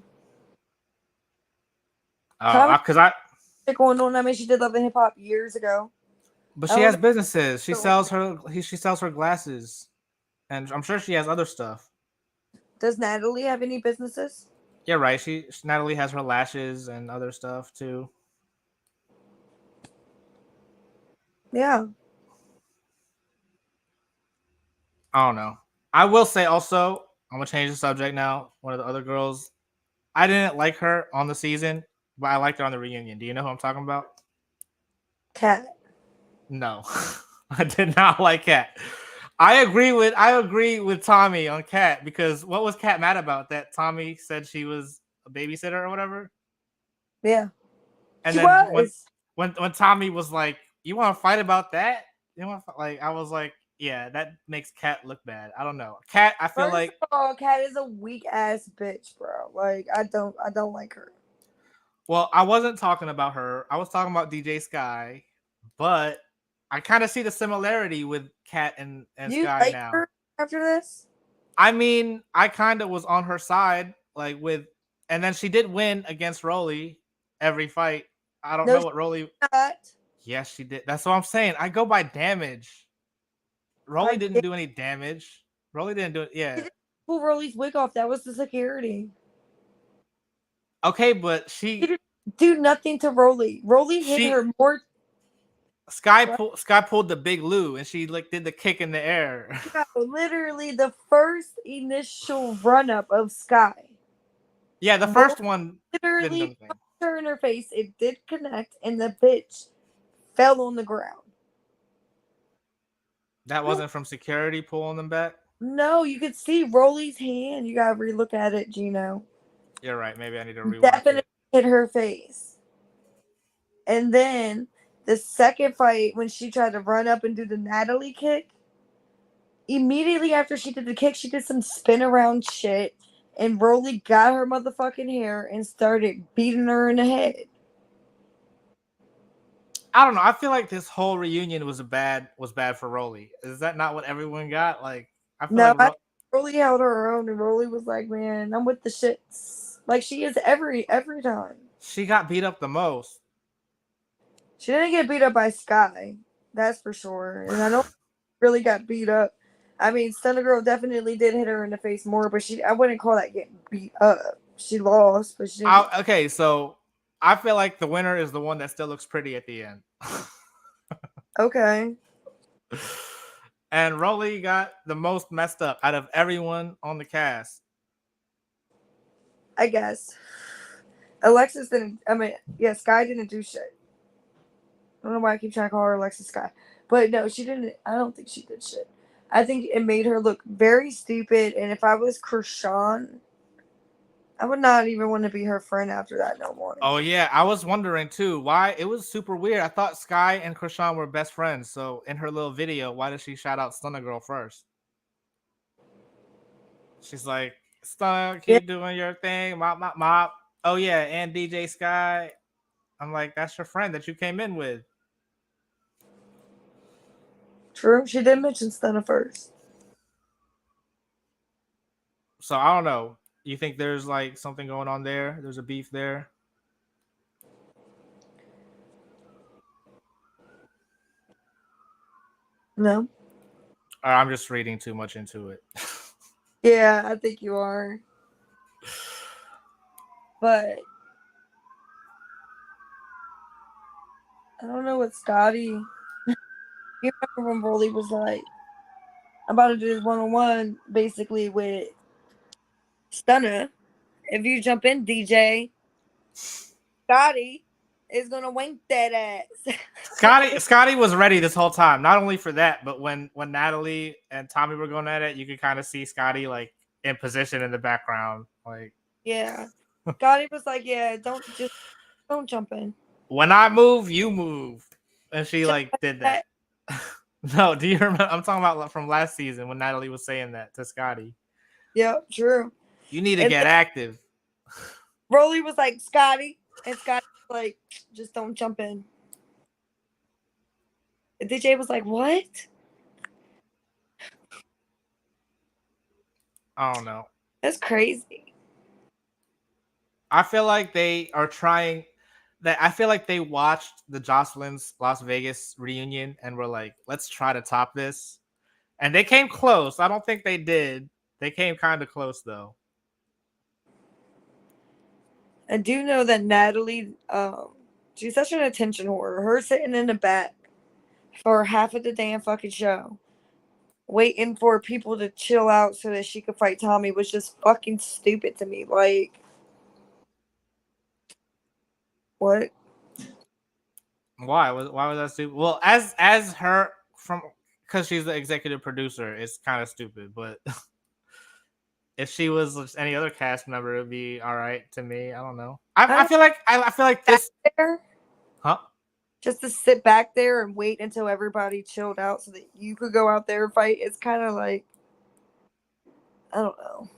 Oh, Tommy because I. going on. I mean, she did Love and Hip Hop years ago. But I she don't has know. businesses. She sells her glasses, and I'm sure she has other stuff. Does Natalie have any businesses? Yeah, right. Natalie has her lashes and other stuff too. Yeah. I don't know. I will say also, I'm gonna change the subject now. One of the other girls, I didn't like her on the season, but I liked her on the reunion. Do you know who I'm talking about? Cat. No, I did not like Kat. I agree with Tommie on Kat because what was Kat mad about? That Tommie said she was a babysitter or whatever. Yeah. And She then when was. when when Tommie was like, "You want to fight about that?" You want like I was like, "Yeah, that makes Kat look bad." I don't know. Kat, I feel First like of all, Cat is a weak ass bitch, bro. Like I don't like her. well, I wasn't talking about her. I was talking about DJ Sky, but I kind of see the similarity with Kat and You Sky like now. her after this? I mean, I kind of was on her side, like with, and then she did win against Rolly every fight. I don't No, know she's what Rolly. not. Yes, she did. That's what I'm saying. I go by damage. Rolly By didn't do any damage. Rolly didn't do it. she Yeah. didn't pull Rolly's wig off. That was the security. Okay, but She she didn't do nothing to Rolly. Rolly hit she her more. What? Sky pulled the big Lou and she like did the kick in the air. No, literally the first initial run up of Sky. Yeah, the Rolly first one didn't do literally anything. punched her in her face. It did connect, and the bitch fell on the ground. That wasn't from security pulling them back. No, you could see Rolly's hand. You gotta relook at it, Gino. You're right. Maybe I need to rewatch Definitely it. hit her face. And then the second fight, when she tried to run up and do the Natalie kick, immediately after she did the kick, she did some spin around shit. And Rolly got her motherfucking hair and started beating her in the head. I don't know. I feel like this whole reunion was bad for Rolly. Is that not what everyone got? Like I feel No, like Rolly held her own, and Rolly was like, "Man, I'm with the shits." Like she is every time. she got beat up the most. She didn't get beat up by Sky, that's for sure. And I don't really got beat up. I mean, Stunner Girl definitely did hit her in the face more, but I wouldn't call that getting beat up. She lost, but she didn't get. Okay, so I feel like the winner is the one that still looks pretty at the end. Okay, And Rolly got the most messed up out of everyone on the cast. I guess. Alexis didn't. I mean, yeah, Sky didn't do shit. I don't know why I keep trying to call her Alexis Sky, but no, she didn't. I don't think she did shit. I think it made her look very stupid. And if I was Krishan, I would not even want to be her friend after that no more. Oh yeah, I was wondering too why it was super weird. I thought Sky and Krishan were best friends. So in her little video, why did she shout out Stunner Girl first? She's like, Stunner, Yeah, keep doing your thing, mop, mop, mop. Oh yeah, and DJ Sky. I'm like, that's your friend that you came in with. true. She did mention Stunner first. So I don't know. You think there's like something going on there? There's a beef there. No. Or I'm just reading too much into it. Yeah, I think you are. But I don't know what Scotty. You remember when Broly was like, I'm about to do this 1-on-1 basically with Stunner. If you jump in, DJ, Scotty is gonna wank that ass. Scotty was ready this whole time. Not only for that, but when Natalie and Tommie were going at it, you could kind of see Scotty like in position in the background. Like Yeah. Scotty was like, yeah, don't jump in. when I move, you move, and she Just like like did that. that. No, do you remember? I'm talking about from last season when Natalie was saying that to Scotty. Yep, true. You need to And get then active. Broly was like, Scotty. And Scotty was like, just don't jump in. And DJ was like, what? I don't know. That's crazy. I feel like they are trying that I feel like they watched the Jocelyn's Las Vegas reunion and were like, let's try to top this. And they came close. I don't think they did. They came kind of close though. I do know that Natalie, she's such an attention whore. Her sitting in the back, for half of the damn fucking show, waiting for people to chill out so that she could fight Tommie was just fucking stupid to me. Like, what? Why was that stupid? Well, as her from because she's the executive producer, it's kind of stupid. But if she was just any other cast member, it'd be all right to me. I don't know. I feel like I feel like this. There, Huh? just to sit back there and wait until everybody chilled out so that you could go out there and fight. It's kind of like, I don't know.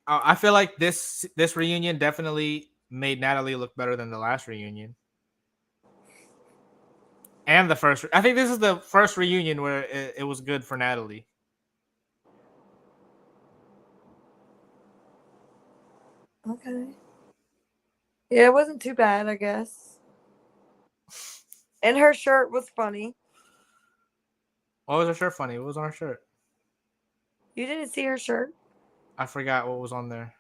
I feel like this reunion definitely made Natalie look better than the last reunion. And the first, I think this is the first reunion where it was good for Natalie. Okay. Yeah, it wasn't too bad, I guess. And her shirt was funny. What was her shirt funny? What was on her shirt? You didn't see her shirt? I forgot what was on there.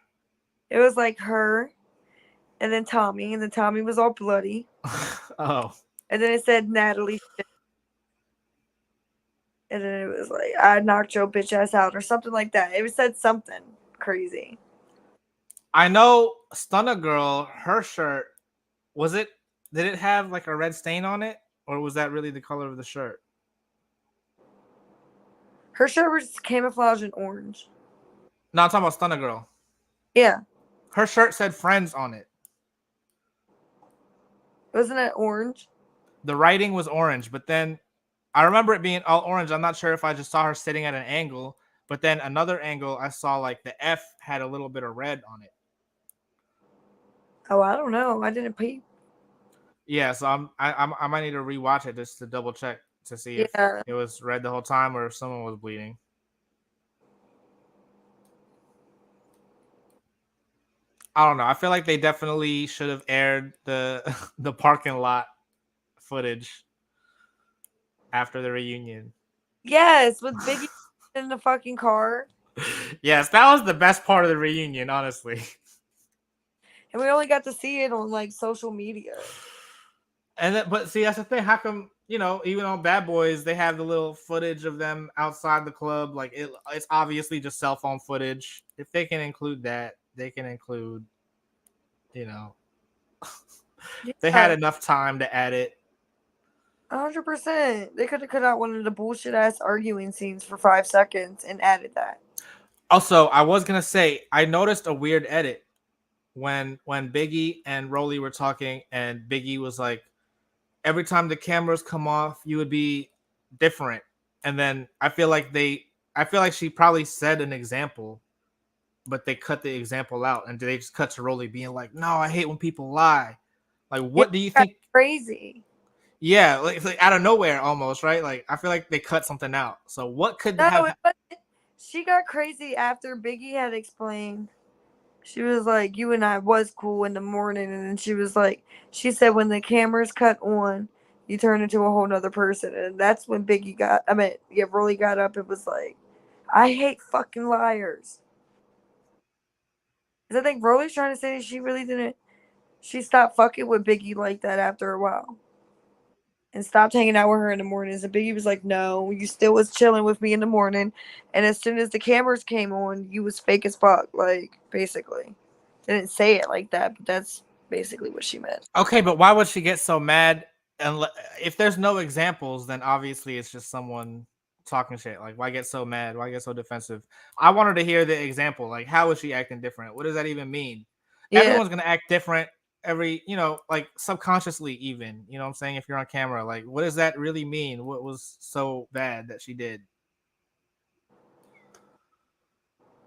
It was like her and then Tommie, and then Tommie was all bloody. Oh. And then it said Natalie. And then it was like, I knocked your bitch ass out or something like that. It said something crazy. I know Stunner Girl, her shirt, did it have like a red stain on it? Or was that really the color of the shirt? Her shirt was camouflage and orange. No, I'm talking about Stunner Girl. Yeah. Her shirt said Friends on it. Wasn't it orange? The writing was orange, but then I remember it being all orange. I'm not sure if I just saw her sitting at an angle, but then another angle I saw like the F had a little bit of red on it. Oh, I don't know. I didn't peep. Yeah, so I might need to rewatch it just to double check to see if it was red the whole time or if someone was bleeding. I don't know. I feel like they definitely should have aired the the parking lot footage after the reunion. Yes, with Biggie in the fucking car. Yes, that was the best part of the reunion, honestly. And we only got to see it on like social media. And then, but see, that's the thing. How come, even on Bad Boys, they have the little footage of them outside the club? Like it's obviously just cell phone footage. If they can include that, they can include, they had enough time to add it. 100%. They could have cut out one of the bullshit ass arguing scenes for 5 seconds and added that. Also, I was gonna say I noticed a weird edit when Biggie and Rolly were talking, and Biggie was like, every time the cameras come off, you would be different. And then I feel like she probably said an example, but they cut the example out and they just cut to Rolly being like, no, I hate when people lie. Like, what do you think? Crazy. Yeah, like out of nowhere almost, right? Like, I feel like they cut something out. So what could have? She got crazy after Biggie had explained. She was like, you and I was cool in the morning. And then she said, when the cameras cut on, you turn into a whole nother person. And that's when Rolly got up and was like, I hate fucking liars. Because I think Rolly's trying to say she really didn't. She stopped fucking with Biggie like that after a while. And stopped hanging out with her in the mornings. And Biggie was like, no, you still was chilling with me in the morning. And as soon as the cameras came on, you was fake as fuck. Like, basically. They didn't say it like that, but that's basically what she meant. Okay, but why would she get so mad? And if there's no examples, then obviously it's just someone talking shit. Like, why get so mad? Why get so defensive? I wanted to hear the example. Like, how is she acting different? What does that even mean? Yeah. Everyone's gonna act different like subconsciously even. You know what I'm saying? If you're on camera, like, what does that really mean? What was so bad that she did?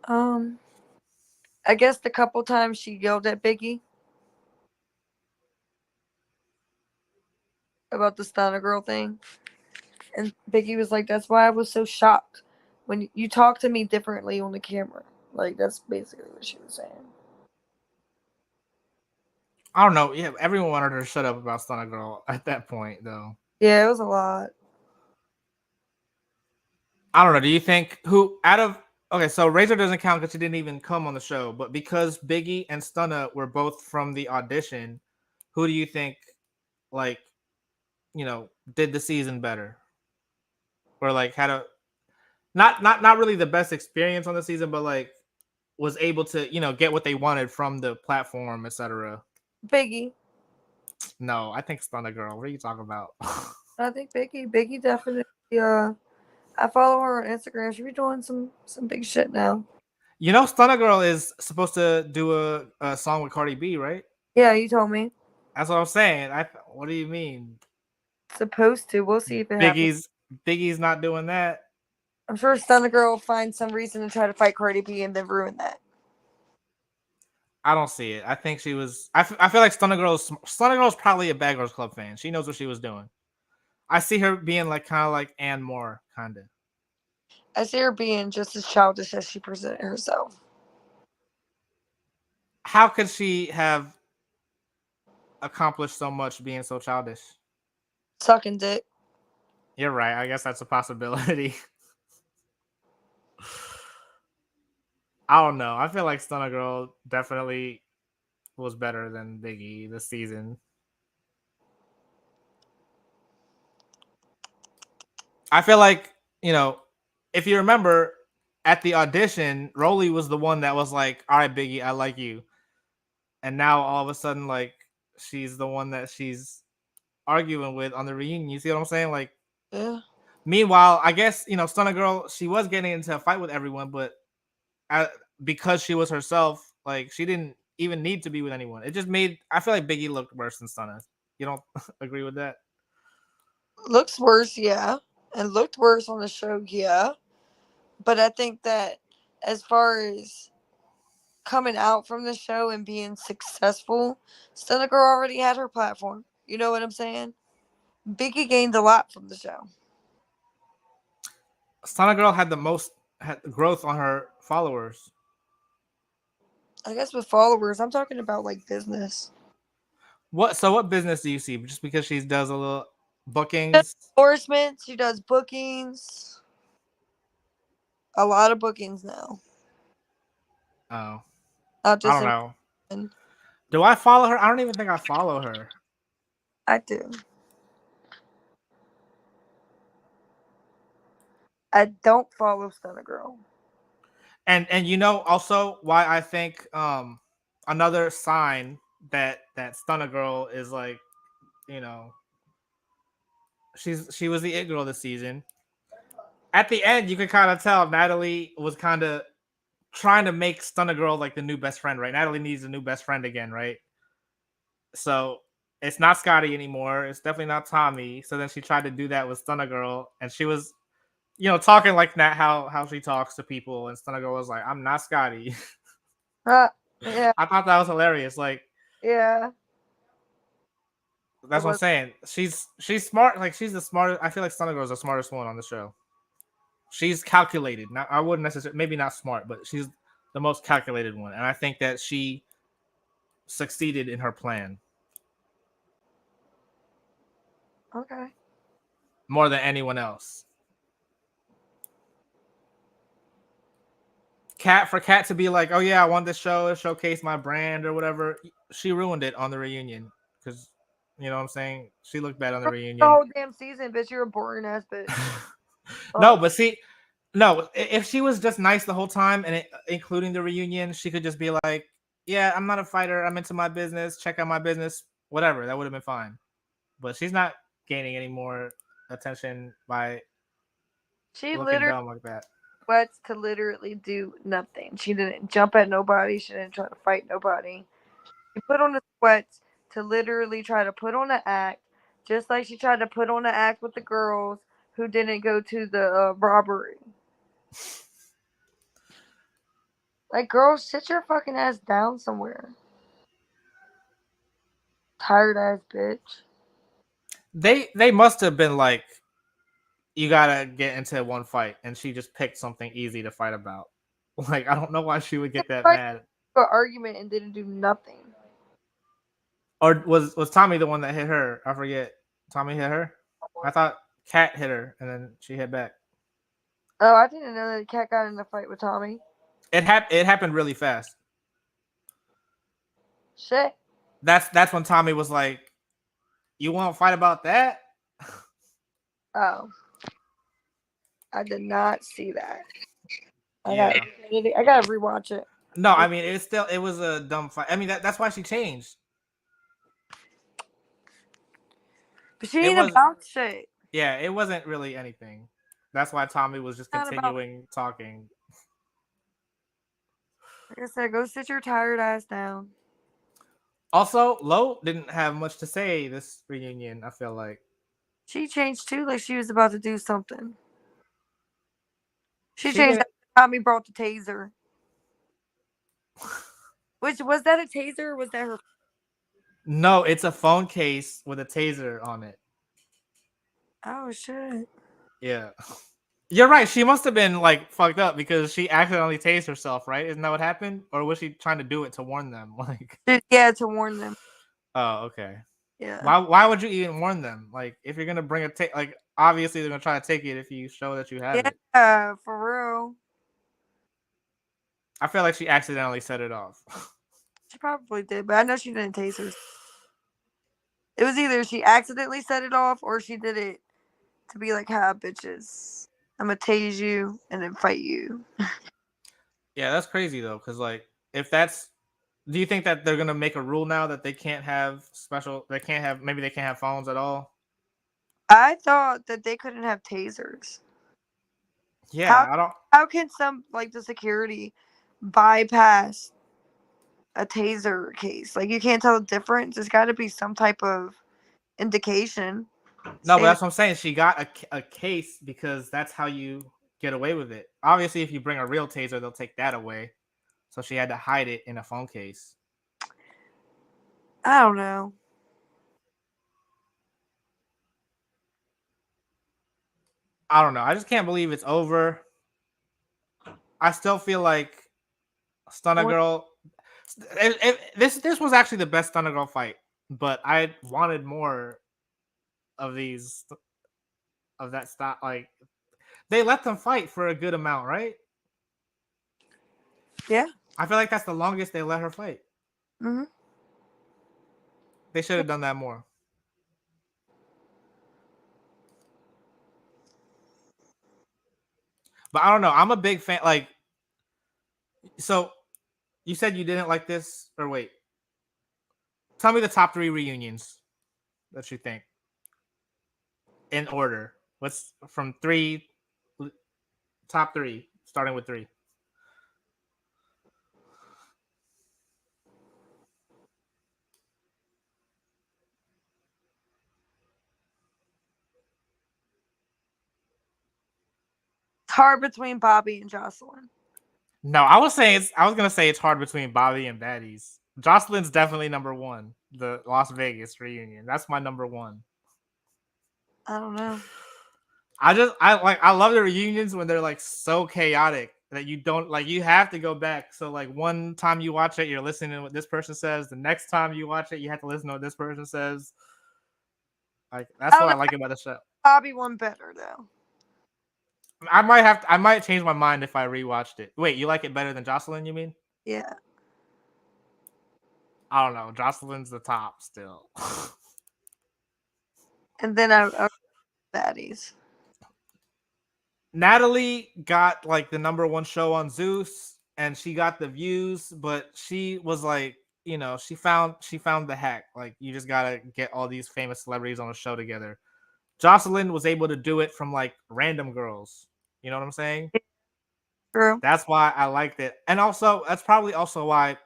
I guess the couple times she yelled at Biggie about the Stunner Girl thing. And Biggie was like, that's why I was so shocked when you talk to me differently on the camera. Like, that's basically what she was saying. I don't know. Yeah, everyone wanted her to shut up about Stunner Girl at that point, though. Yeah, it was a lot. I don't know. Do you think okay, so Razor doesn't count because she didn't even come on the show, but because Biggie and Stunna were both from the audition, who do you think, like, did the season better, or like had a not really the best experience on the season, but like was able to get what they wanted from the platform, etc. Biggie. No, I think Stunner Girl. What are you talking about? I think Biggie. Biggie definitely. I follow her on Instagram. She be doing some big shit now. Stunner Girl is supposed to do a song with Cardi B, right? Yeah, you told me. That's what I'm saying. What do you mean? Supposed to. We'll see if it happens. Biggie's not doing that. I'm sure Stunner Girl will find some reason to try to fight Cardi B and then ruin that. I don't see it. I think she was. I feel like Stunner Girl's probably a Bad Girls Club fan. She knows what she was doing. I see her being like kind of like Ann Moore, kind of. I see her being just as childish as she presented herself. How could she have accomplished so much being so childish? Sucking dick. You're right. I guess that's a possibility. I don't know. I feel like Stunner Girl definitely was better than Biggie this season. I feel like, if you remember at the audition, Rolly was the one that was like, all right, Biggie, I like you. And now all of a sudden, like, she's the one that she's arguing with on the reunion. You see what I'm saying? Like, yeah. Meanwhile, I guess, Stunner Girl, she was getting into a fight with everyone, but because she was herself, like, she didn't even need to be with anyone. It just I feel like Biggie looked worse than Stunner. You don't agree with that? Looks worse, yeah. And looked worse on the show, yeah. But I think that as far as coming out from the show and being successful, Stunner Girl already had her platform. You know what I'm saying? Biggie gained a lot from the show. Stunner Girl had the most growth on her followers. I guess with followers, I'm talking about like business. What business do you see? Just because she does a little bookings? Endorsements, she does bookings. A lot of bookings now. Oh, Not I just don't in know. women. Do I follow her? I don't even think I follow her. I do. I don't follow Stunner Girl. And also why I think another sign that Stunner Girl is like, you know, she was the it girl this season. At the end, you could kind of tell Natalie was kind of trying to make Stunner Girl like the new best friend, right? Natalie needs a new best friend again, right? So it's not Scotty anymore. It's definitely not Tommie. So then she tried to do that with Stunner Girl, and she was, talking like that, how she talks to people. And Stunner Girl was like, "I'm not Scotty." Yeah, I thought that was hilarious. Like, yeah. It that's what I'm was saying. She's smart. Like, she's the smartest. I feel like Stunner Girl is the smartest one on the show. She's calculated. Now, I wouldn't necessarily, maybe not smart, but she's the most calculated one. And I think that she succeeded in her plan okay. more than anyone else. Kat to be like, oh yeah, I want this show to showcase my brand or whatever. She ruined it on the reunion because, you know what I'm saying? She looked bad on the The reunion. whole damn season, bitch. You're a boring ass bitch. No, Fuck. but see, no, if she was just nice the whole time and including the reunion, she could just be like, yeah, I'm not a fighter. I'm into my business. Check out my business. Whatever. That would have been fine. But she's not gaining any more attention by She looking literally dumb like that. wants to literally do nothing. She didn't jump at nobody. She didn't try to fight nobody. She put on the sweats to literally try to put on an act, just like she tried to put on an act with the girls who didn't go to the robbery. Like, girls, sit your fucking ass down somewhere. Tired ass bitch. They must have been like, you gotta get into one fight, and she just picked something easy to fight about. Like, I don't know why she would get that Like, mad. an argument and didn't do nothing. Or was Tommie the one that hit her? I forget. Tommie hit her. I thought Kat hit her, and then she hit back. Oh, I didn't know that Cat got in a fight with Tommie. It happened really fast. Shit. That's when Tommie was like, "You want to fight about that?" Oh, I did not see that. Yeah. I gotta rewatch it. No, I mean it was a dumb fight. I mean that's why she changed. But she It ain't was about shit. yeah, it wasn't really anything. That's why Tommie was just Not about. continuing talking. Like I said, go sit your tired ass down. Also, Lo didn't have much to say this reunion, I feel like. She changed too, like she was about to do something. She She changed. didn't. Tommy brought the taser. Which was that a taser? Or was that her? No, it's a phone case with a taser on it. Oh shit! Yeah. You're right. She must have been like fucked up because she accidentally tased herself, right? Isn't that what happened? Or was she trying to do it to warn them? Like, Yeah, to warn them. oh, okay. Yeah. Why would you even warn them? Like, if you're gonna bring a like, obviously they're gonna try to take it if you show that you have it. Yeah, for real. I feel like she accidentally set it off. She probably did, but I know she didn't tase her. It was either she accidentally set it off or she did it to be like, "Ha, bitches, I'm gonna tase you and then fight you." Yeah, that's crazy though, because like, if that's, do you think that they're gonna make a rule now that they can't have special? They can't have, maybe they can't have phones at all. I thought that they couldn't have tasers. How Yeah, I don't. how can some like the security bypass a taser case? Like you can't tell the difference. There's got to be some type of indication. No, but Say that's what I'm saying. She got a case because that's how you get away with it. Obviously, if you bring a real taser, they'll take that away. So she had to hide it in a phone case. I don't know. I don't know. I just can't believe it's over. I still feel like Stunner What? Girl. This was actually the best Stunner Girl fight, but I wanted more of these of that style. Like they let them fight for a good amount, right? Yeah. I feel like that's the longest they let her fight. Mhm. They should have done that more. But I don't know. I'm a big fan. Like, so you said you didn't like this, or wait, tell me the top 3 reunions that you think in order. What's from 3, top 3, starting with 3. It's hard between Bobby and Jocelyn. No, I was gonna say it's hard between Bobby and Baddies. Jocelyn's definitely number 1. The Las Vegas reunion. That's my number 1. I don't know. I love the reunions when they're like so chaotic that you don't like you have to go back. So like one time you watch it, you're listening to what this person says. The next time you watch it, you have to listen to what this person says. Like I that's don't what know. I like about the show. Bobby won better though. I might change my mind if I rewatched it. Wait, you like it better than Jocelyn, you mean? Yeah. I don't know. Jocelyn's the top still. And then I Baddies. Natalie got like the number 1 show on Zeus and she got the views, but she was like, you know, she found the hack. Like you just gotta get all these famous celebrities on a show together. Jocelyn was able to do it from like random girls. You know what I'm saying? True. That's why I liked it. And also that's probably also why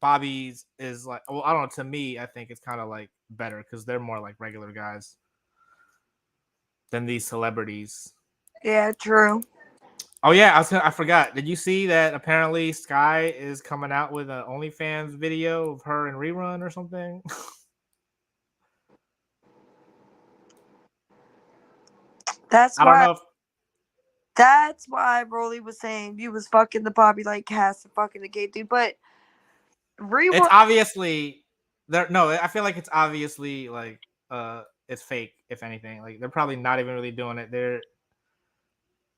Bobby's is like, well, I don't know, to me, I think it's kind of like better because they're more like regular guys than these celebrities. Yeah, true. Oh yeah, I forgot. Did you see that apparently Sky is coming out with an OnlyFans video of her in rerun or something? That's I don't why know if Rolly was saying you was fucking the Bobby like cast and fucking the gay dude. But it's rerun obviously there. No, I feel like it's obviously like it's fake. If anything, like they're probably not even really doing it.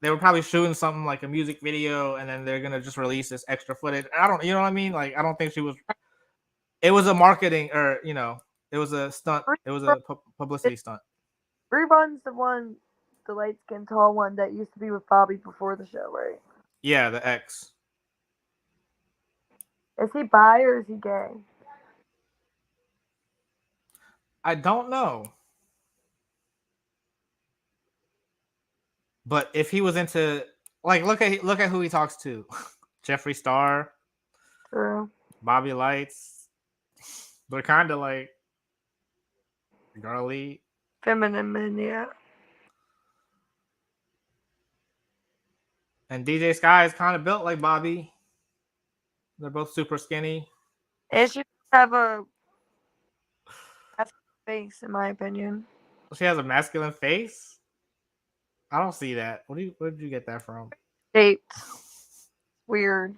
They were probably shooting something like a music video, and then they're gonna just release this extra footage. I don't, you know what I mean? Like I don't think she was. It was a marketing, or you know, it was a stunt. It was a publicity stunt. rerun's the one the light skinned tall one that used to be with Bobby before the show, right? Yeah, the ex. Is he bi or is he gay? I don't know. But if he was into like look at who he talks to. Jeffree Star, True. Bobby Lights. They're kind of like girly. Feminine men, yeah. And DJ Sky is kind of built like Bobby. They're both super skinny. And she have a face, in my opinion. She has a masculine face. I don't see that. Where did you get that from? Shaped. Weird.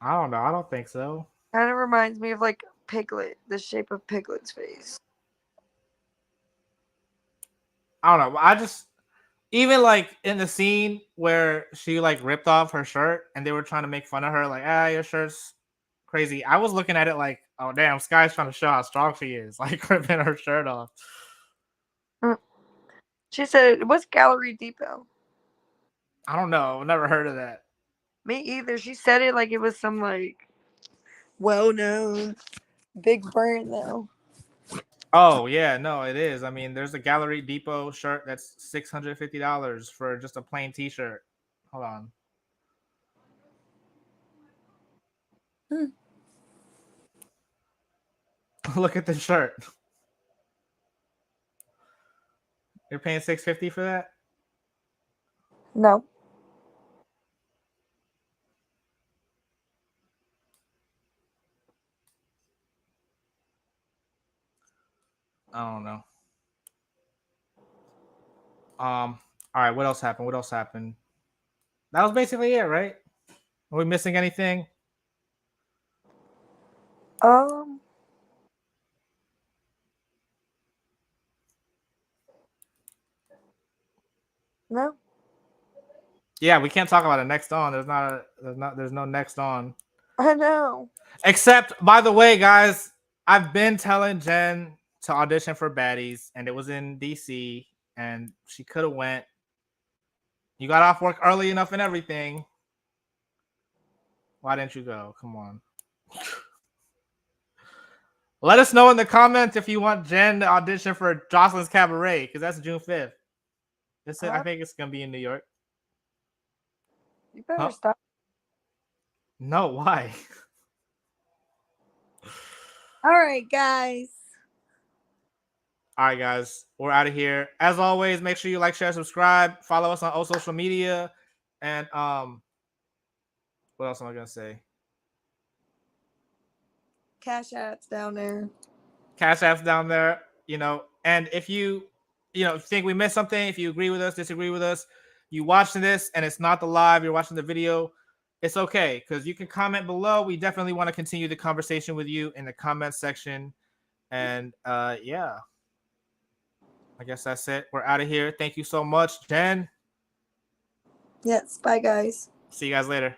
I don't know. I don't think so. Kind of reminds me of like Piglet, the shape of Piglet's face. I don't know. I just even like in the scene where she like ripped off her shirt and they were trying to make fun of her, like, your shirt's crazy. I was looking at it like, oh damn, Sky's trying to show how strong she is, like ripping her shirt off. She said, "What's Gallery Depot?" I don't know. Never heard of that. Me either. She said it like it was some like well-known big brand though. Oh yeah, no, it is. I mean, there's a Gallery Depot shirt that's $650 for just a plain T-shirt. Hold on. Look at the shirt. You're paying $650 for that? No. I don't know. All right, what else happened? What else happened? That was basically it, right? Are we missing anything? No. Yeah, we can't talk about it next on. There's no next on. I know. Except, by the way, guys, I've been telling Jen to audition for Baddies, and it was in DC, and she could have went. You got off work early enough and everything. Why didn't you go? Come on. Let us know in the comments if you want Jen to audition for Jocelyn's Cabaret, because that's June 5th. I think it's gonna be in New York. You better stop. No, why? All right, guys. All right, guys, we're out of here. As always, make sure you like, share, subscribe, follow us on all social media, and what else am I gonna say? Cash apps down there. Cash apps down there, and if you think we missed something, if you agree with us, disagree with us, you watching this and it's not the live, you're watching the video, it's okay, because you can comment below. We definitely want to continue the conversation with you in the comment section. And yeah, I guess that's it. We're out of here. Thank you so much, Jen. Yes, bye guys. See you guys later.